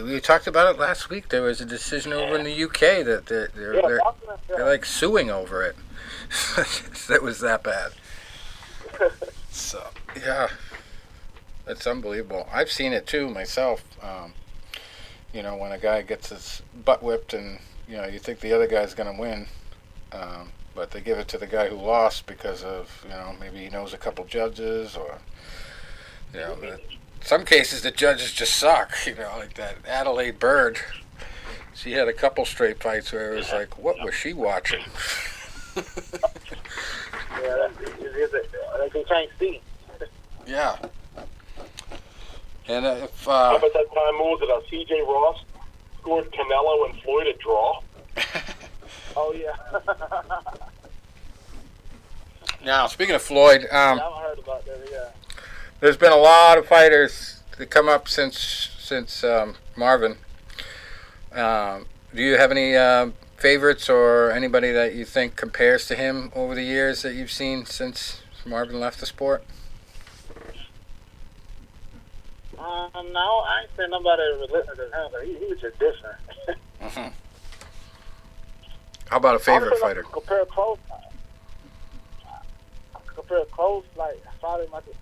we talked about it last week. There was a decision over in the UK that they're like suing over it. That was that bad. So yeah, it's unbelievable. I've seen it too myself. When a guy gets his butt whipped, and you think the other guy's going to win. But they give it to the guy who lost because of, maybe he knows a couple judges or, some cases the judges just suck, like that Adelaide Bird. She had a couple straight fights where it was like, what was she watching? Yeah, they can't see. Yeah. And if... How about that time, what was it, C.J. Ross scored Canelo and Floyd a draw? Oh, yeah. Now, speaking of Floyd, I haven't heard about that, yeah. There's been a lot of fighters that come up since Marvin. Do you have any favorites or anybody that you think compares to him over the years that you've seen since Marvin left the sport? No, I ain't seen nobody relentless as him, but he was just different. Mm-hmm. How about a favorite fighter? Compare close, like probably like a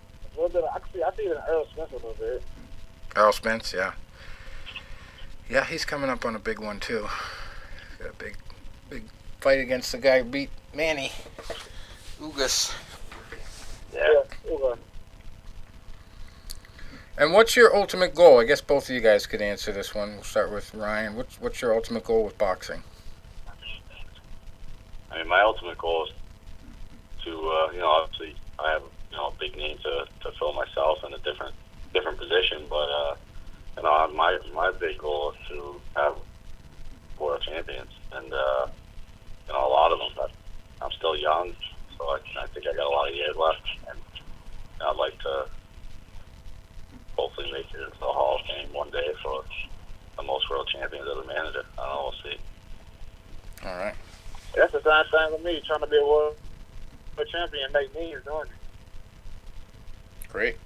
little bit. I see it in Earl Spence a little bit. Earl Spence, yeah. Yeah, he's coming up on a big one too. He's got a big fight against the guy who beat Manny Ugas. Yeah. Ugas. And what's your ultimate goal? I guess both of you guys could answer this one. We'll start with Ryan. What's your ultimate goal with boxing? I mean, my ultimate goal is to, obviously I have, a big name to fill myself in a different position, but, my big goal is to have world champions, and, a lot of them, but I'm still young, so I think I got a lot of years left, and I'd like to hopefully make it into the Hall of Fame one day for the most world champions as a manager. I don't know, we'll see. All right. That's the same thing with me, trying to be a world champion and make millions doing it. Great.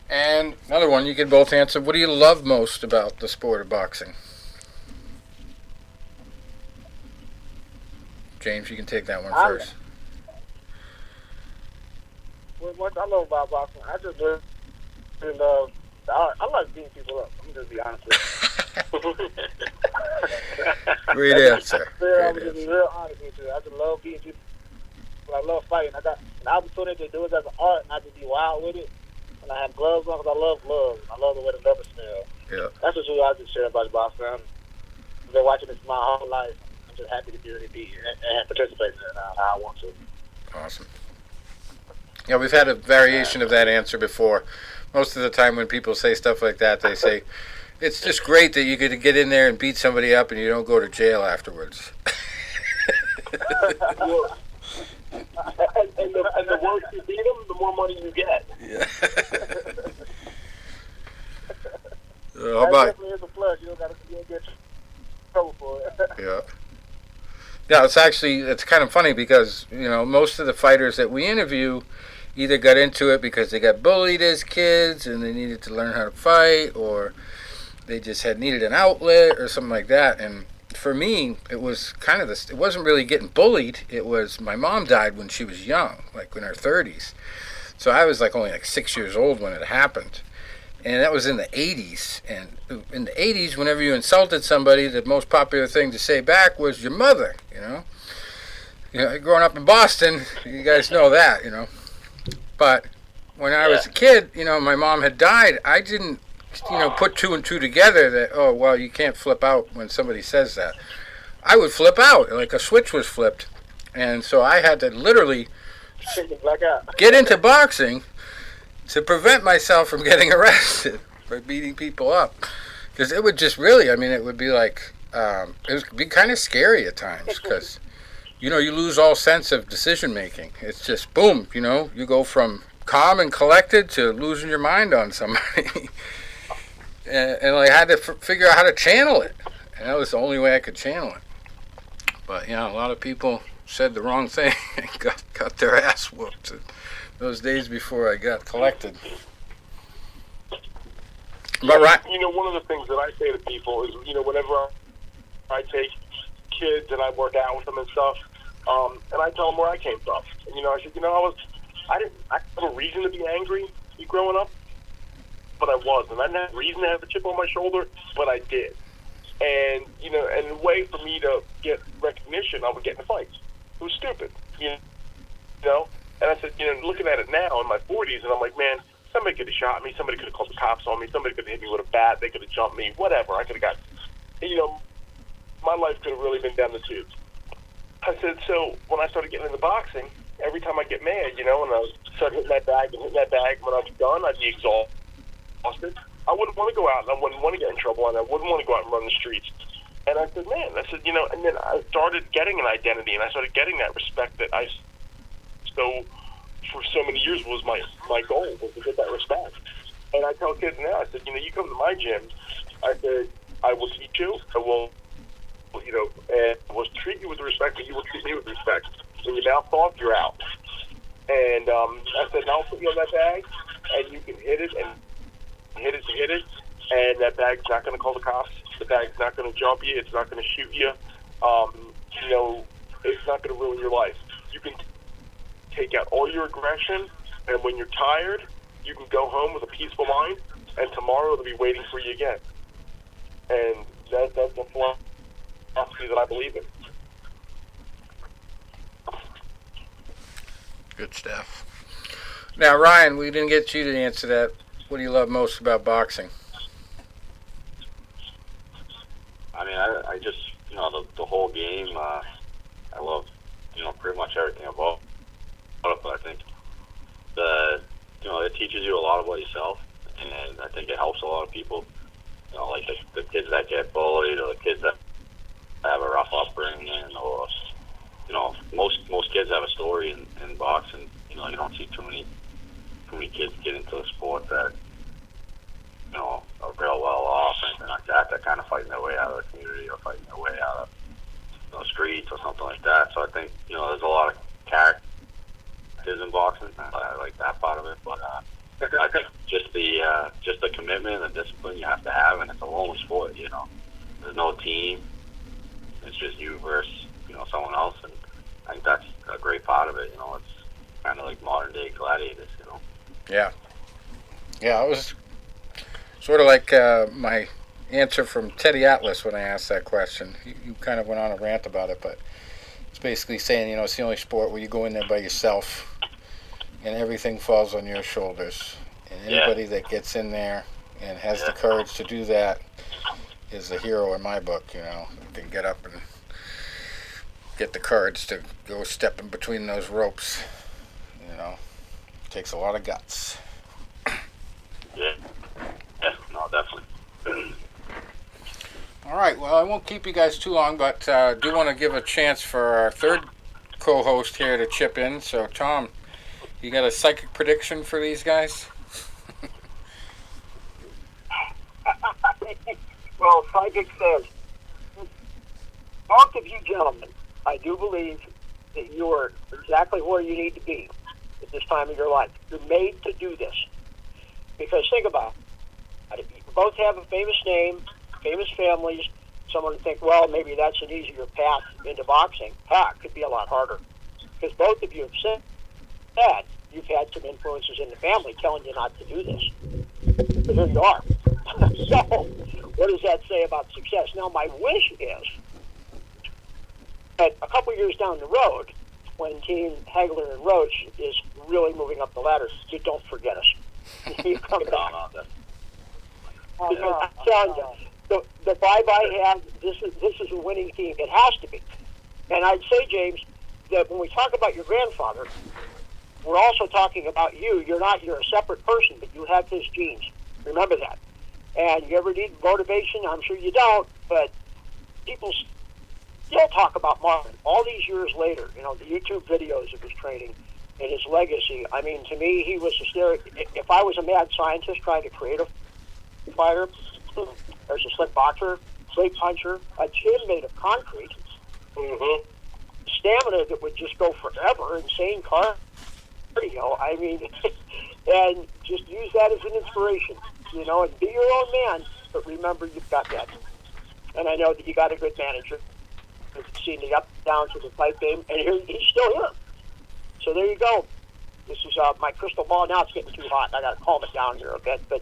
And another one you can both answer. What do you love most about the sport of boxing? James, you can take that one first. what I love about boxing, I just really love the art. I like beating people up. I'm just be honest with you. Great answer. I'm just be real honest with you. I just love beating people. I love fighting. I got an opportunity to do it as an art, not to be wild with it. And I have gloves on because I love gloves. I love the way the leather smell. Yeah. That's what I just share about the boxing. I've been watching this my whole life. I'm just happy to be able to be and participate in it how I want to. Awesome. Yeah, we've had a variation of that answer before. Most of the time when people say stuff like that, they say, it's just great that you get to get in there and beat somebody up and you don't go to jail afterwards. and the worse you beat them, the more money you get. Yeah. How about? Definitely is a plus. You don't got to get trouble for it. Yeah. Yeah, it's kind of funny because, most of the fighters that we interview either got into it because they got bullied as kids and they needed to learn how to fight, or they just needed an outlet or something like that. And for me, it was kind of this. It wasn't really getting bullied. It was my mom died when she was young, like in her 30s. So I was only 6 years old when it happened. And that was in the 80s. And in the 80s, whenever you insulted somebody, the most popular thing to say back was your mother, growing up in Boston, you guys know that, But when I was a kid, my mom had died. I didn't, put two and two together that, oh, well, you can't flip out when somebody says that. I would flip out, like a switch was flipped. And so I had to literally get into boxing to prevent myself from getting arrested for beating people up. Because it would just really, it would be it would be kind of scary at times because, you lose all sense of decision making. It's just, boom, you go from calm and collected to losing your mind on somebody. and I had to figure out how to channel it. And that was the only way I could channel it. But, a lot of people said the wrong thing and got their ass whooped those days before I got collected. But right. One of the things that I say to people is, whenever I take kids and I work out with them and stuff, and I tell them where I came from. And, I said, I didn't have a reason to be angry growing up, but I was. And I didn't have a reason to have a chip on my shoulder, but I did. And, and a way for me to get recognition, I would get in fights. It was stupid, And I said, looking at it now in my 40s, and I'm like, man, somebody could have shot me. Somebody could have called the cops on me. Somebody could have hit me with a bat. They could have jumped me. Whatever. I could have got, my life could have really been down the tubes. I said, so when I started getting into boxing, every time I get mad, and I started hitting that bag, when I was done, I'd be exhausted. I wouldn't want to go out, and I wouldn't want to get in trouble, and I wouldn't want to go out and run the streets. And I said, and then I started getting an identity, and I started getting that respect that for so many years was my goal, was to get that respect. And I tell kids now, I said, you come to my gym, I said, I will teach you, I will, and will treat you with respect, and you will treat me with respect. When your mouth off, you're out. And I said, now I'll put you on that bag, and you can hit it, and hit it, and that bag's not going to call the cops. The bag's not going to jump you. It's not going to shoot you. It's not going to ruin your life. You can take out all your aggression, and when you're tired, you can go home with a peaceful mind, and tomorrow it'll be waiting for you again. And that's the philosophy that I believe in. Good stuff. Now, Ryan, we didn't get you to answer that. What do you love most about boxing? I just, the whole game, I love, pretty much everything about it, but I think it teaches you a lot about yourself, and I think it helps a lot of people, like the kids that get bullied, or the kids that have a rough upbringing, or, most kids have a story in boxing. You don't see too many kids get into a sport that, are real well off and anything like that. They're kind of fighting their way out of the community, or fighting their way out of the streets or something like that. So I think, there's a lot of characters in boxing. I like that part of it, but I think just the commitment and discipline you have to have, and it's a lone sport. There's no team. It's just you versus someone else, and I think that's a great part of it. It's kind of like modern day gladiators. Yeah. Yeah, it was sort of like my answer from Teddy Atlas when I asked that question. You kind of went on a rant about it, but it's basically saying, it's the only sport where you go in there by yourself and everything falls on your shoulders. And anybody that gets in there and has the courage to do that is the hero in my book, Can get up and get the courage to go step in between those ropes. It takes a lot of guts. Yeah, no, definitely. All right, well, I won't keep you guys too long, but I do want to give a chance for our third co-host here to chip in. So, Tom, you got a psychic prediction for these guys? Well, psychic says, both of you gentlemen, I do believe that you are exactly where you need to be at this time of your life. You're made to do this. Because think about it. You both have a famous name, famous families. Someone would think, well, maybe that's an easier path into boxing. It could be a lot harder. Because both of you have said that you've had some influences in the family telling you not to do this. But here you are. So, what does that say about success? Now, my wish is that a couple years down the road, when Team Hagler and Roach is really moving up the ladder, you don't forget us. You come back. Because I'm telling you, the vibe I have, this is a winning team. It has to be. And I'd say, James, that when we talk about your grandfather, we're also talking about you. You're a separate person, but you have his genes. Remember that. And you ever need motivation? I'm sure you don't, but people still talk about Marvin all these years later. The YouTube videos of his training and his legacy. I mean, to me, he was hysterical. If I was a mad scientist trying to create a fighter, there's a slick boxer, slick puncher, a gym made of concrete, stamina that would just go forever, insane cardio. I mean, and just use that as an inspiration, and be your own man, but remember you've got that. And I know that you got a good manager who's seen the up and downs of the fight game, and he's still here. So there you go. This is my crystal ball. Now it's getting too hot. I got to calm it down here a bit. But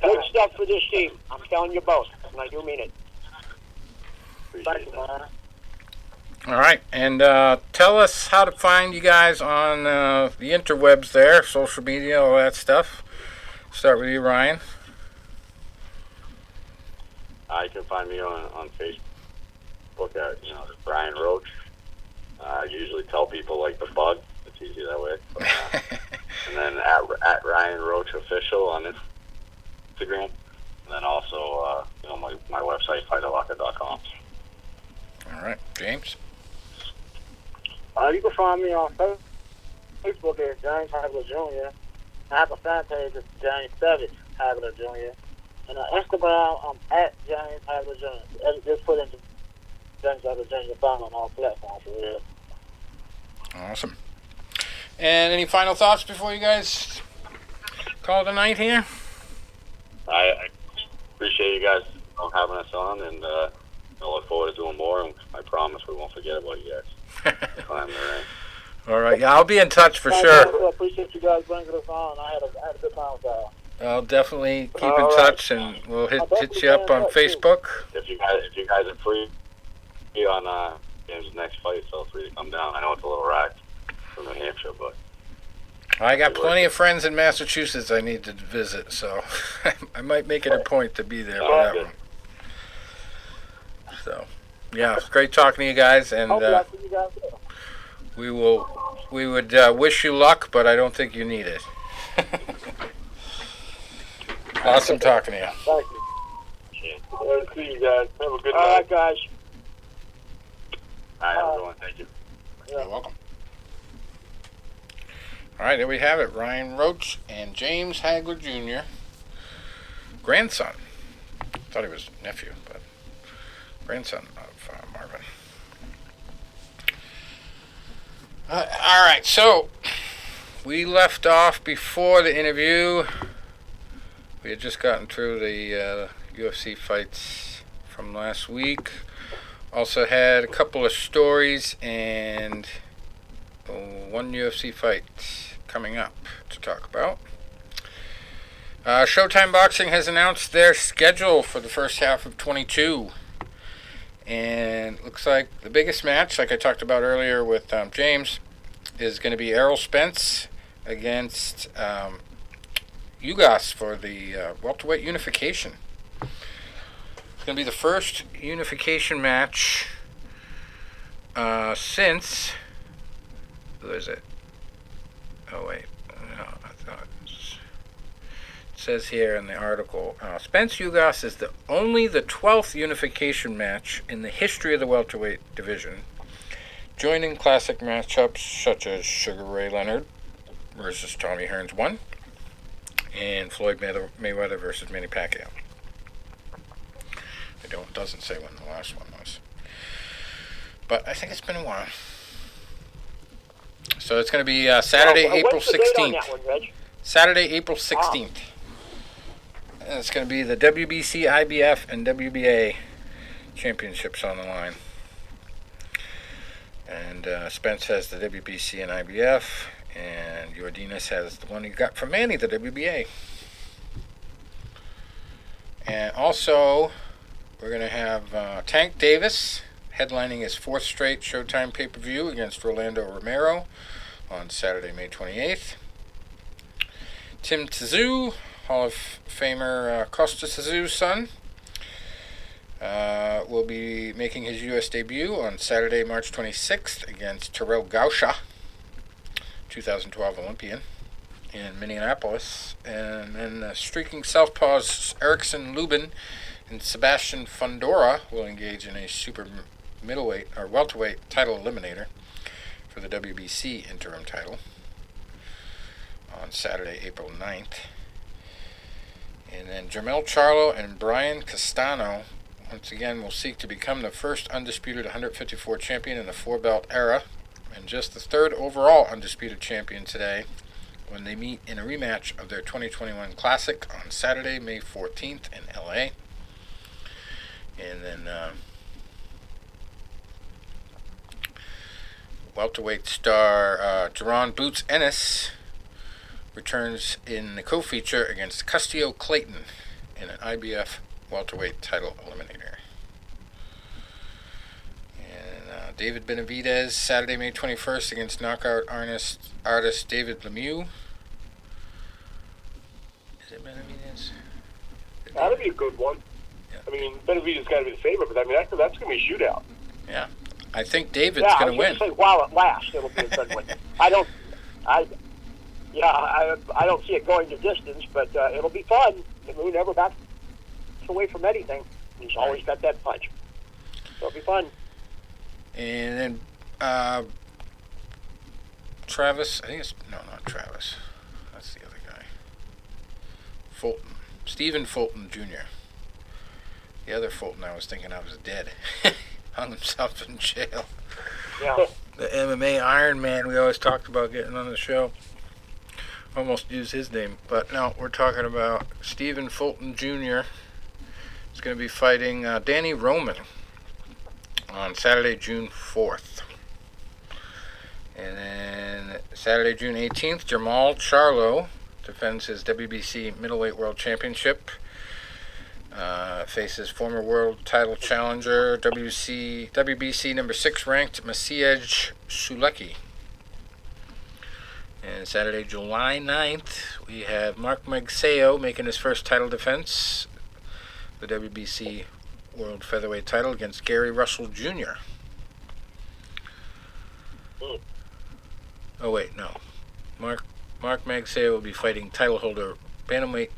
good stuff for this team. I'm telling you both, and I do mean it. Thank you, man. All right, and tell us how to find you guys on the interwebs there, social media, all that stuff. Start with you, Ryan. You can find me on Facebook at Brian Roach. I usually tell people like the bug. It's easy that way. But, and then at Ryan Roach Official on Instagram. And then also my website fighterlocker.com. All right, James. You can find me on Facebook at James Hagler Jr. I have a fan page at James Hagler Jr. And on Instagram, I'm at James Hagler Jr. Just put in James Hagler Jr. Find on all platforms for real. Awesome. And any final thoughts before you guys call it a night here? I appreciate you guys having us on, and I look forward to doing more. And I promise we won't forget about you guys. Climb the ring. All right, yeah, I'll be in touch for I sure. appreciate you guys bringing us on. I had a good time with y'all. I'll definitely keep in touch, and we'll hit you up on Facebook. If you guys are free on James' next fight, feel free to come down. I know it's a little racked from New Hampshire, but I got plenty of friends in Massachusetts I need to visit, so I might make it a point to be there for that one. So, yeah, it's great talking to you guys, and we would wish you luck, but I don't think you need it. Awesome talking to you. Thank you. See you guys. Have a good night. All right, guys. all right, everyone, thank you. You're welcome. All right, there we have it. Ryan Roach and James Hagler Jr. Grandson. Thought he was nephew, but grandson of Marvin. All right, so we left off before the interview. We had just gotten through the UFC fights from last week. Also had a couple of stories and one UFC fight coming up to talk about. Showtime Boxing has announced their schedule for the first half of 22. And looks like the biggest match, like I talked about earlier with James, is going to be Errol Spence against Ugas for the welterweight unification. It's going to be the first unification match since... Who is it? Oh, wait. No, I thought it says here in the article, Spence Ugas is only the 12th unification match in the history of the welterweight division, joining classic matchups such as Sugar Ray Leonard versus Tommy Hearns 1 and Floyd Mayweather versus Manny Pacquiao. It doesn't say when the last one was, but I think it's been a while. So it's going to be Saturday, April 16th. Saturday, April 16th. And it's going to be the WBC, IBF, and WBA championships on the line. And Spence has the WBC and IBF, and Yordinas has the one he got from Manny, the WBA. And also, we're going to have Tank Davis headlining his 4th straight Showtime pay-per-view against Rolando Romero on Saturday, May 28th. Tim Tszyu, Hall of Famer Costa Tszyu's son, will be making his U.S. debut on Saturday, March 26th against Terrell Gausha, 2012 Olympian, in Minneapolis. And then streaking southpaws Erickson Lubin and Sebastian Fundora will engage in a super middleweight or welterweight title eliminator for the WBC interim title on Saturday, April 9th. And then Jermell Charlo and Brian Castano once again will seek to become the first undisputed 154 champion in the 4-belt era, and just the 3rd overall undisputed champion today when they meet in a rematch of their 2021 Classic on Saturday, May 14th in LA. And then welterweight star Jerron Boots Ennis returns in the co-feature against Custio Clayton in an IBF welterweight title eliminator. And David Benavidez, Saturday, May 21st against knockout artist David Lemieux. Is it Benavidez? That'll be a good one. Yeah. I mean, Benavidez got to be the favorite, but I mean, that's going to be a shootout. Yeah. I think David's going to win. Say, while it lasts, it'll be a good one. I don't see it going to distance, but it'll be fun. Lemieux never backs away from anything. He's always got that punch. So it'll be fun. And then Travis, I think it's, no, not Travis. That's the other guy. Fulton. Stephen Fulton Jr. The other Fulton I was thinking of was dead. Hung himself in jail. Yeah. The MMA Iron Man we always talked about getting on the show. Almost used his name. But no, we're talking about Stephen Fulton Jr. He's going to be fighting Danny Roman on Saturday, June 4th. And then Saturday, June 18th, Jermall Charlo defends his WBC Middleweight World Championship. Faces former world title challenger, WBC number 6 ranked Maciej Sulecki. And Saturday, July 9th, we have Mark Magsayo making his first title defense, the WBC World Featherweight title against Gary Russell Jr. Oh wait, no. Mark Magsayo will be fighting title holder,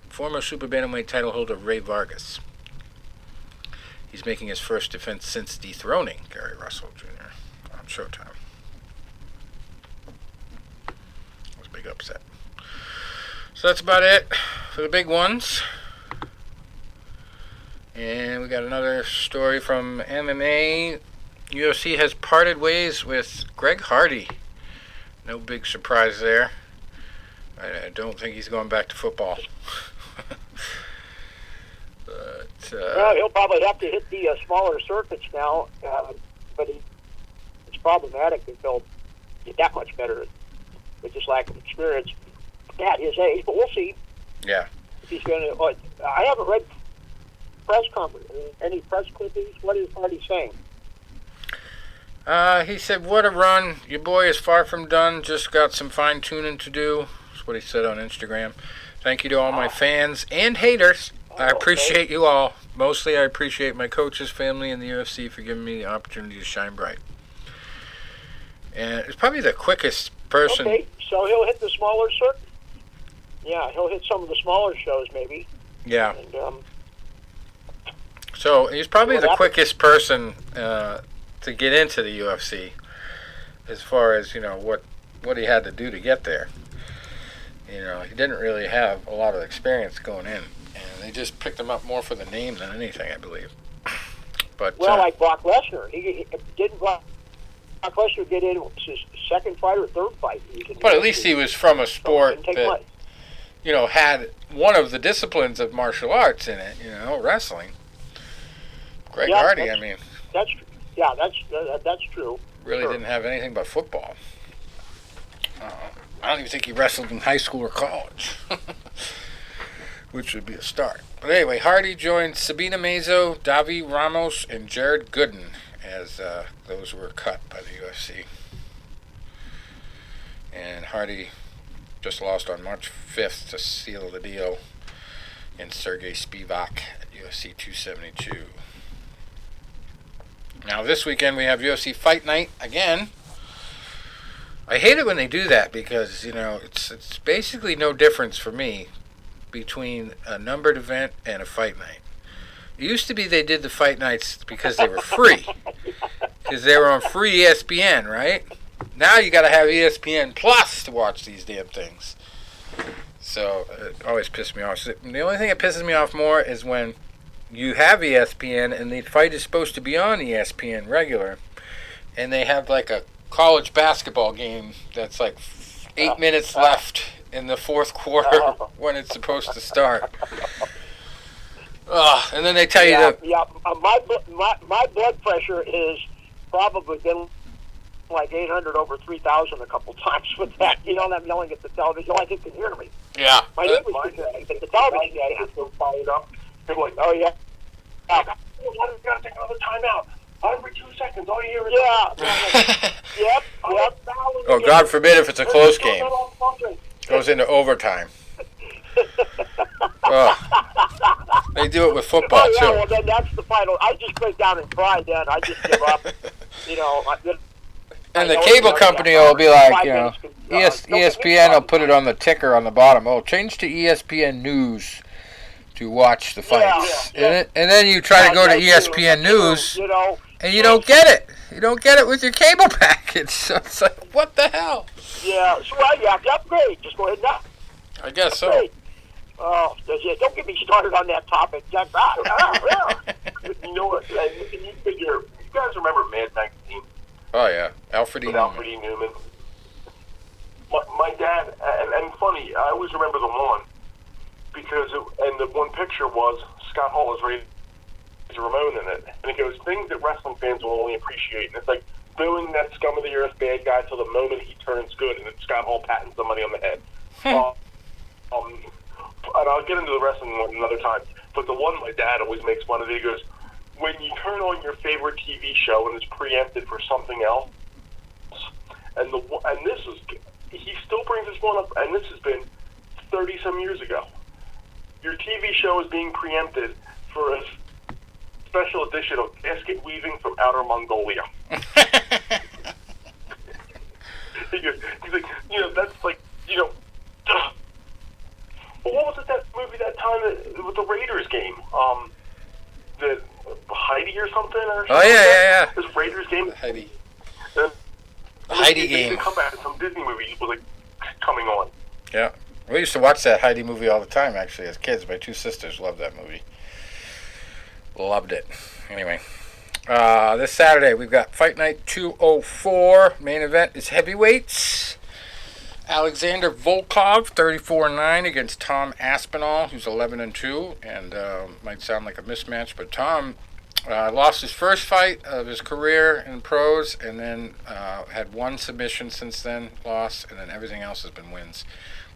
former super bantamweight title holder Ray Vargas. He's making his first defense since dethroning Gary Russell Jr. on Showtime. It was a big upset. So that's about it for the big ones. And we got another story from MMA. UFC has parted ways with Greg Hardy. No big surprise there. I don't think he's going back to football. But, well, he'll probably have to hit the smaller circuits now, but it's problematic if they'll get that much better with his lack of experience at his age. But we'll see Yeah. if he's going to. I haven't read press conference, any press clippings. What is Hardy saying? He said, "What a run! Your boy is far from done. Just got some fine tuning to do." That's what he said on Instagram. Thank you to all my fans and haters. I appreciate you all. Mostly, I appreciate my coaches, family, and the UFC for giving me the opportunity to shine bright. And it's probably the quickest person. Okay, so he'll hit the smaller circuit. Yeah, he'll hit some of the smaller shows, maybe. Yeah. And, so he's probably the happened? quickest person to get into the UFC, as far as what he had to do to get there. He didn't really have a lot of experience going in, and they just picked him up more for the name than anything, I believe. But like Brock Lesnar, he didn't Brock Lesnar get in his second fight or third fight. But at least he was from a sport that money. Had one of the disciplines of martial arts in it. Wrestling. Greg Hardy, I mean, that's true. Yeah, that's true. Really didn't have anything but football. I don't even think he wrestled in high school or college, which would be a start. But anyway, Hardy joined Sabina Mazo, Davi Ramos, and Jared Gooden as those were cut by the UFC. And Hardy just lost on March 5th to seal the deal in Sergey Spivak at UFC 272. Now this weekend we have UFC Fight Night again. I hate it when they do that because, it's basically no difference for me between a numbered event and a fight night. It used to be they did the fight nights because they were free. Because they were on free ESPN, right? Now you got to have ESPN Plus to watch these damn things. So it always pisses me off. The only thing that pisses me off more is when you have ESPN and the fight is supposed to be on ESPN regular, and they have like a college basketball game that's like 8 minutes left in the fourth quarter when it's supposed to start. And then they tell you that. Yeah, my blood pressure is probably been like 800 over 3,000 a couple times with that. I'm yelling at the television. I think they can hear me. Yeah. My neighbors at the television guy is so fired up. They're like, oh yeah. Why do we got to take another timeout? Every 2 seconds, all you hear is Yep. Oh, God forbid if it's a close game. Goes into overtime. They do it with football, too. Well, then that's the final. I just break down and cry then. I just give up. And the cable company will be like, ESPN will put it on the ticker on the bottom. Oh, change to ESPN News to watch the fights. And then you try to go to ESPN News, and you don't get it. You don't get it with your cable package. So it's like, what the hell? Yeah, so you have to upgrade. Just go ahead and upgrade. I guess so. Oh, don't get me started on that topic. You know what? You guys remember Mad Magazine? Oh, yeah. Alfred E. Newman. My dad, and funny, I always remember the one, because the one picture was Scott Hall is Razor Ramon in it. And it goes, things that wrestling fans will only appreciate. And it's like booing that scum of the earth bad guy till the moment he turns good, and it's Scott Hall patting somebody on the head. And I'll get into the wrestling one another time. But the one my dad always makes fun of, he goes, when you turn on your favorite TV show and it's preempted for something else, and this is, he still brings this one up, and this has been 30-some years ago. Your TV show is being preempted for a special edition of basket weaving from outer Mongolia. He's like, that's like, well, what was it, that movie that time with the Raiders game? The Heidi or something? Oh, yeah. This Raiders game? Heidi. The Heidi game. Come back, some Disney movie was coming on. Yeah. We used to watch that Heidi movie all the time, actually, as kids. My two sisters loved that movie. Loved it. Anyway, this Saturday we've got Fight Night 204. Main event is heavyweights. Alexander Volkov, 34-9 against Tom Aspinall, who's 11-2, and might sound like a mismatch, but Tom Lost his first fight of his career in pros, and then had one submission since then, lost, and then everything else has been wins.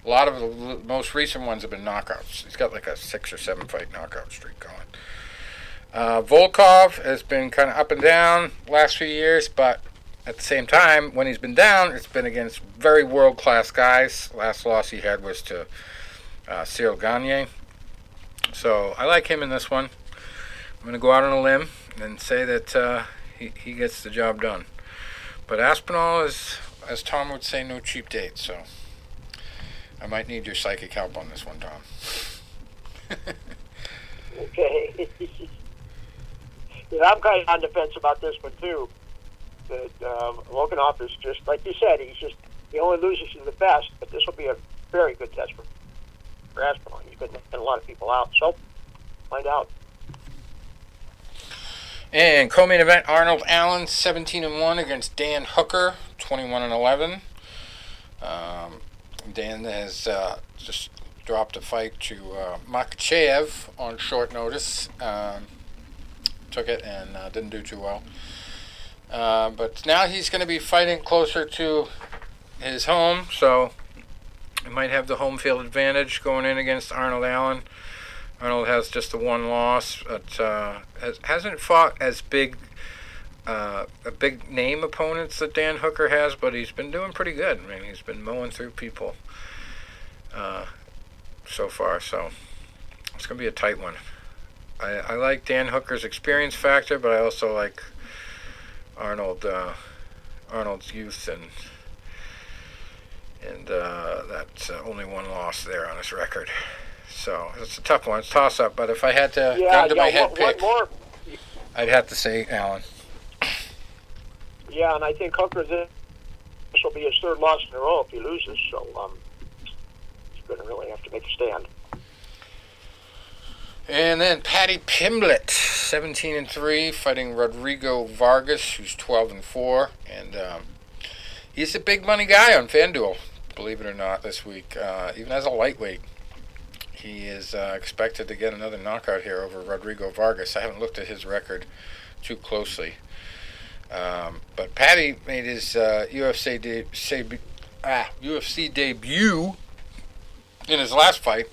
A lot of the most recent ones have been knockouts. He's got like a 6 or 7 fight knockout streak going. Volkov has been kind of up and down last few years, but at the same time, when he's been down, it's been against very world-class guys. Last loss he had was to Cyril Gagné. So I like him in this one. I'm going to go out on a limb and say that he gets the job done. But Aspinall is, as Tom would say, no cheap date. So I might need your psychic help on this one, Tom. Okay. Yeah, I'm kind of on the fence about this one too. That Volkanov is just like you said. He only loses to the best, but this will be a very good test for Aspinall. He's been knocking a lot of people out. So find out. And co-main event: Arnold Allen, 17-1 against Dan Hooker, 21-11. Dan has just dropped a fight to Makhachev on short notice. Took it and didn't do too well. But now he's going to be fighting closer to his home, so he might have the home field advantage going in against Arnold Allen. Arnold has just the one loss, but hasn't fought as big a big name opponents that Dan Hooker has, but he's been doing pretty good. I mean, he's been mowing through people so far, so it's going to be a tight one. I like Dan Hooker's experience factor, but I also like Arnold's youth and that's only one loss there on his record. So it's a tough one. It's a toss-up, but if I had to gun to my head pick, I'd have to say Allen. Yeah, and I think Hooker, this will be his third loss in a row if he loses, so he's going to really have to make a stand. And then Paddy Pimblett, 17-3, fighting Rodrigo Vargas, who's 12-4, and he's a big money guy on FanDuel, believe it or not, this week. Even as a lightweight, he is expected to get another knockout here over Rodrigo Vargas. I haven't looked at his record too closely, but Paddy made his UFC debut in his last fight.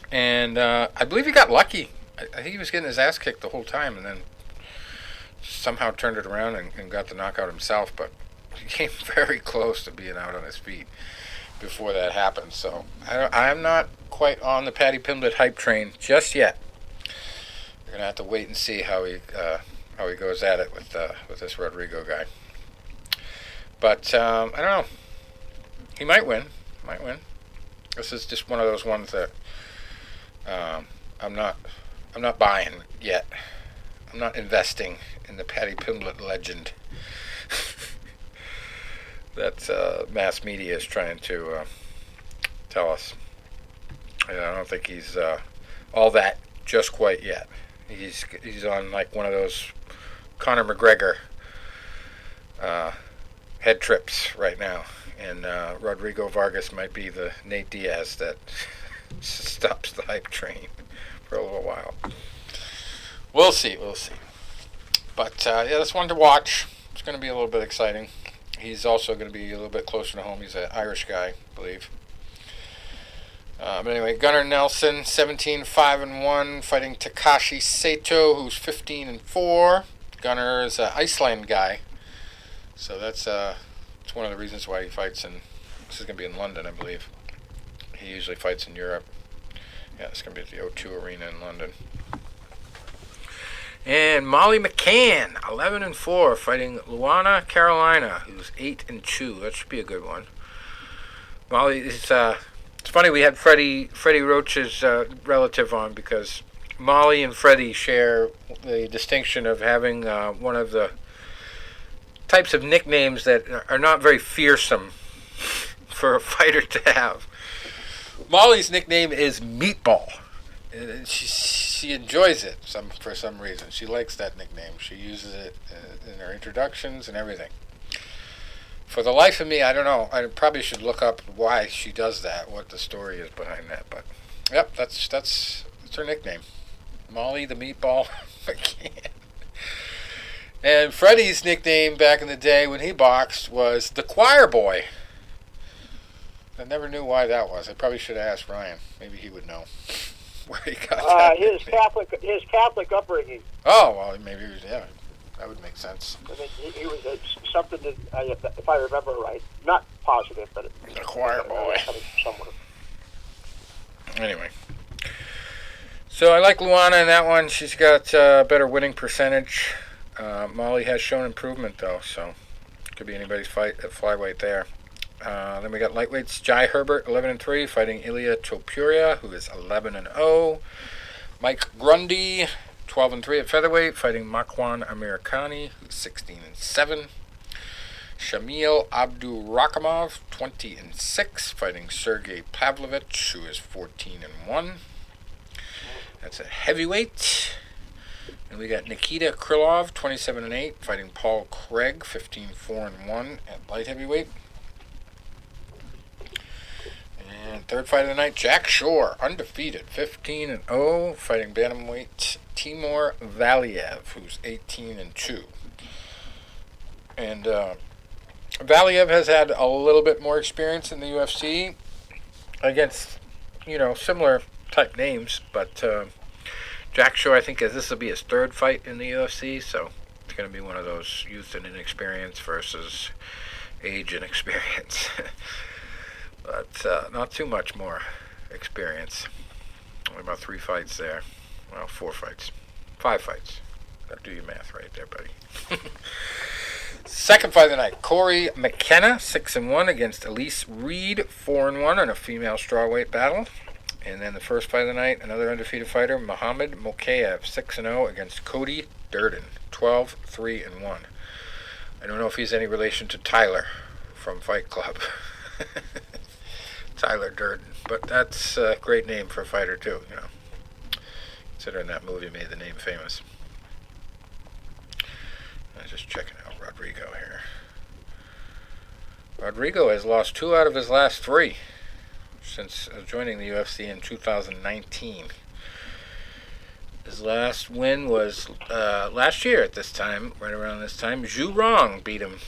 And I believe he got lucky. I think he was getting his ass kicked the whole time and then somehow turned it around and got the knockout himself. But he came very close to being out on his feet before that happened. So I'm not quite on the Paddy Pimblett hype train just yet. We're going to have to wait and see how he goes at it with this Rodrigo guy. But I don't know. He might win. This is just one of those ones that I'm not buying yet. I'm not investing in the Paddy Pimblett legend that mass media is trying to tell us. And I don't think he's all that just quite yet. He's on like one of those Conor McGregor head trips right now, and Rodrigo Vargas might be the Nate Diaz that stops the hype train for a little while. We'll see. But yeah, that's one to watch. It's going to be a little bit exciting. He's also going to be a little bit closer to home. He's an Irish guy, I believe. But anyway, Gunnar Nelson, 17-5-1, fighting Takashi Sato, who's 15-4. Gunnar is an Iceland guy, so that's one of the reasons why he fights in. This is going to be in London, I believe. He usually fights in Europe. Yeah, it's going to be at the O2 Arena in London. And Molly McCann, 11-4, fighting Luana Carolina, who's 8-2. That should be a good one. Molly is. It's funny we had Freddie Roach's relative on because Molly and Freddie share the distinction of having one of the types of nicknames that are not very fearsome for a fighter to have. Molly's nickname is Meatball. And she enjoys it for some reason. She likes that nickname. She uses it in her introductions and everything. For the life of me, I don't know. I probably should look up why she does that, what the story is behind that. But yep, that's her nickname, Molly the Meatball. I can't. And Freddie's nickname back in the day when he boxed was the Choir Boy. I never knew why that was. I probably should have asked Ryan. Maybe he would know where he got that. His Catholic upbringing. Oh, well, maybe, yeah. That would make sense. I mean, he was something that, if I remember right, not positive, but the Choir Boy. Somewhere. Anyway. So I like Luana in that one. She's got better winning percentage. Molly has shown improvement, though, so could be anybody's fight at flyweight there. Then we got lightweights. Jai Herbert, 11-3, fighting Ilya Topuria, who is 11-0. Mike Grundy, 12-3 at featherweight, fighting Makwan Amerikani, who's 16-7. Shamil Abdurakhimov, 20-6, fighting Sergey Pavlovich, who is 14-1. That's a heavyweight. And we got Nikita Krylov, 27-8, fighting Paul Craig, 15-4-1 at light heavyweight. And third fight of the night, Jack Shore, undefeated, 15-0, fighting bantamweight Timur Valiev, who's 18-2. And Valiev has had a little bit more experience in the UFC against, similar type names, but Jack Shore, I think, this will be his third fight in the UFC, so it's going to be one of those youth and inexperience versus age and experience. But not too much more experience. Only about 3 fights there. Well, 4 fights. 5 fights. Gotta do your math right there, buddy. Second fight of the night, Corey McKenna, 6-1 against Elise Reed, 4-1 in a female strawweight battle. And then the first fight of the night, another undefeated fighter, Mohamed Mokaev, 6-0 against Cody Durden, 12-3-1. I don't know if he's any relation to Tyler from Fight Club. Tyler Durden, but that's a great name for a fighter too, considering that movie made the name famous. I'm just checking out Rodrigo here. Rodrigo has lost 2 out of his last 3 since joining the UFC in 2019. His last win was last year at this time, right around this time. Zhu Rong beat him,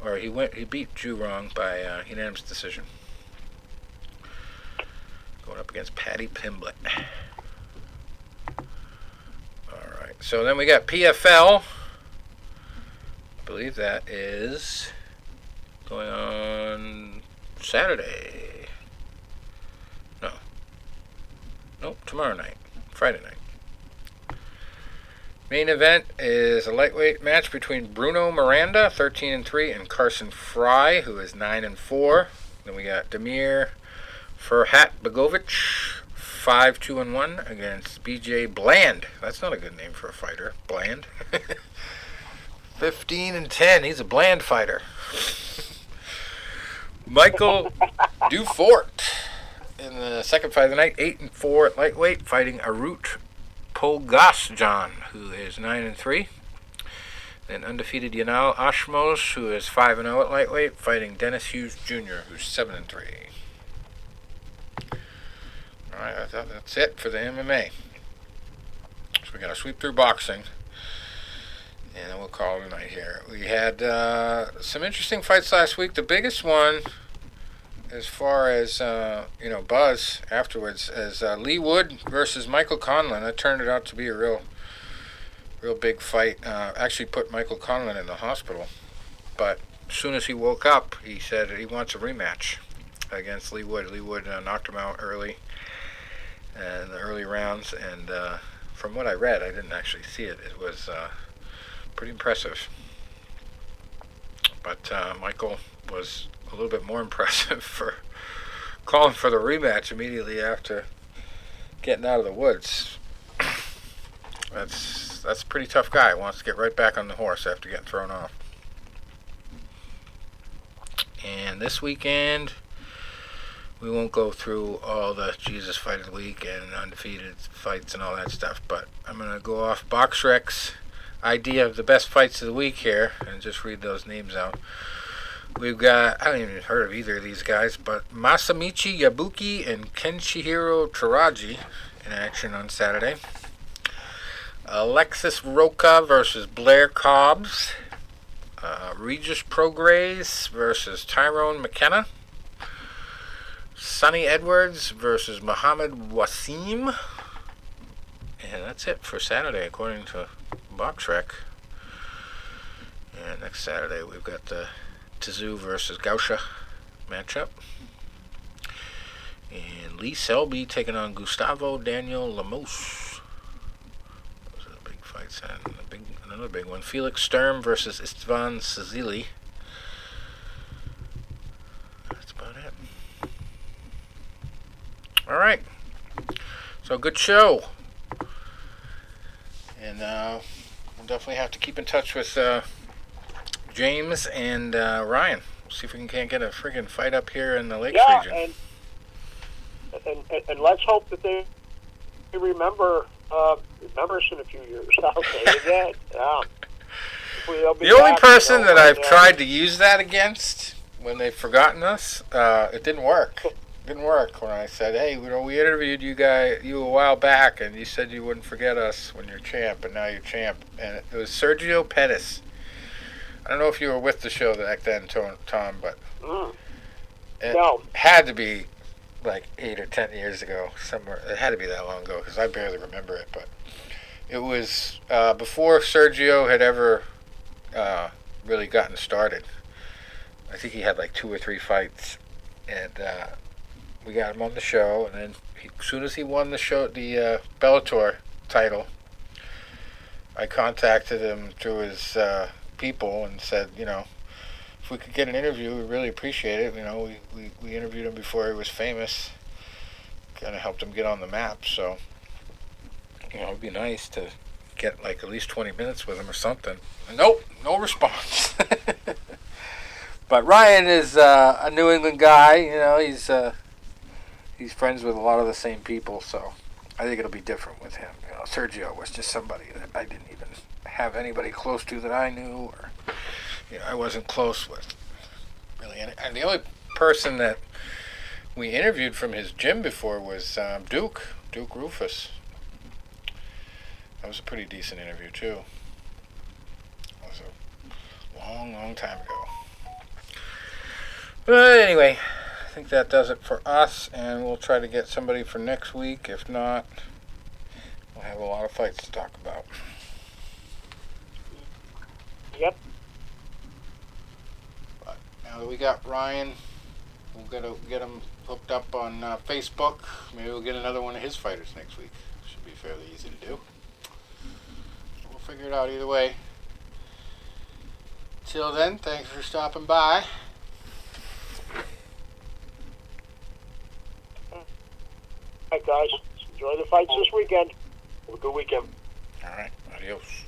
or he beat Zhu Rong by unanimous decision. Going up against Paddy Pimblett. Alright, so then we got PFL. I believe that is going on Saturday. Nope, tomorrow night. Friday night. Main event is a lightweight match between Bruno Miranda, 13-3, and Carson Fry, who is 9-4. Then we got Damir Ferhat Begovic, 5-2-1 against BJ Bland. That's not a good name for a fighter. Bland. 15-10. He's a Bland fighter. Michael Dufort in the second fight of the night, 8-4 at lightweight, fighting Arut Pogasjan, who is 9-3. Then undefeated Yanal Ashmos, who is 5-0 at lightweight, fighting Dennis Hughes Jr., who's 7-3. Alright, I thought that's it for the MMA. So we got to sweep through boxing, and then we'll call it a night here. We had some interesting fights last week. The biggest one, as far as buzz afterwards, is Lee Wood versus Michael Conlan. That turned out to be a real big fight. Actually put Michael Conlan in the hospital, but as soon as he woke up, he said he wants a rematch against Lee Wood. Lee Wood knocked him out early in the early rounds, and from what I read, I didn't actually see it. It was pretty impressive. But Michael was a little bit more impressive for calling for the rematch immediately after getting out of the woods. That's a pretty tough guy. Wants to get right back on the horse after getting thrown off. And this weekend, we won't go through all the Jesus Fight of the Week and undefeated fights and all that stuff, but I'm going to go off BoxRec's idea of the best fights of the week here and just read those names out. We've got, I haven't even heard of either of these guys, but Masamichi Yabuki and Kenshihiro Taraji in action on Saturday. Alexis Roca versus Blair Cobbs. Regis Prograis versus Tyrone McKenna. Sonny Edwards versus Muhammad Wasim. And that's it for Saturday, according to BoxRec. And next Saturday, we've got the Tszyu versus Gausha matchup. And Lee Selby taking on Gustavo Daniel Lemos. Those are the big fights. And another big one, Felix Sturm versus Istvan Sazili. That's about it. All right. So, good show. And we'll definitely have to keep in touch with James and Ryan. We'll see if we can't get a friggin' fight up here in the Lakes region. And let's hope that they remember us in a few years. I'll say that. The only person that I've tried to use that against when they've forgotten us, it didn't work. It didn't work when I said, hey, we interviewed you a while back, and you said you wouldn't forget us when you're champ, and now you're champ. And it was Sergio Pettis. I don't know if you were with the show back then, Tom, but it had to be like 8 or 10 years ago, somewhere. It had to be that long ago because I barely remember it. But it was before Sergio had ever really gotten started. I think he had like 2 or 3 fights, and we got him on the show. And then as soon as he won the show, the Bellator title, I contacted him through his people and said, if we could get an interview, we'd really appreciate it. We interviewed him before he was famous. Kind of helped him get on the map. So, it'd be nice to get like at least 20 minutes with him or something. Nope, no response. But Ryan is a New England guy. He's friends with a lot of the same people. So I think it'll be different with him. Sergio was just somebody that I didn't even have anybody close to that I knew, or I wasn't close with, really. And the only person that we interviewed from his gym before was Duke Rufus. That was a pretty decent interview, too. That was a long time ago. But anyway, I think that does it for us, and we'll try to get somebody for next week. If not, we'll have a lot of fights to talk about. Yep. But now that we got Ryan, we'll get him hooked up on Facebook. Maybe we'll get another one of his fighters next week. Should be fairly easy to do. We'll figure it out either way. Till then, thanks for stopping by. All right, guys. Enjoy the fights this weekend. Have a good weekend. All right. Adios.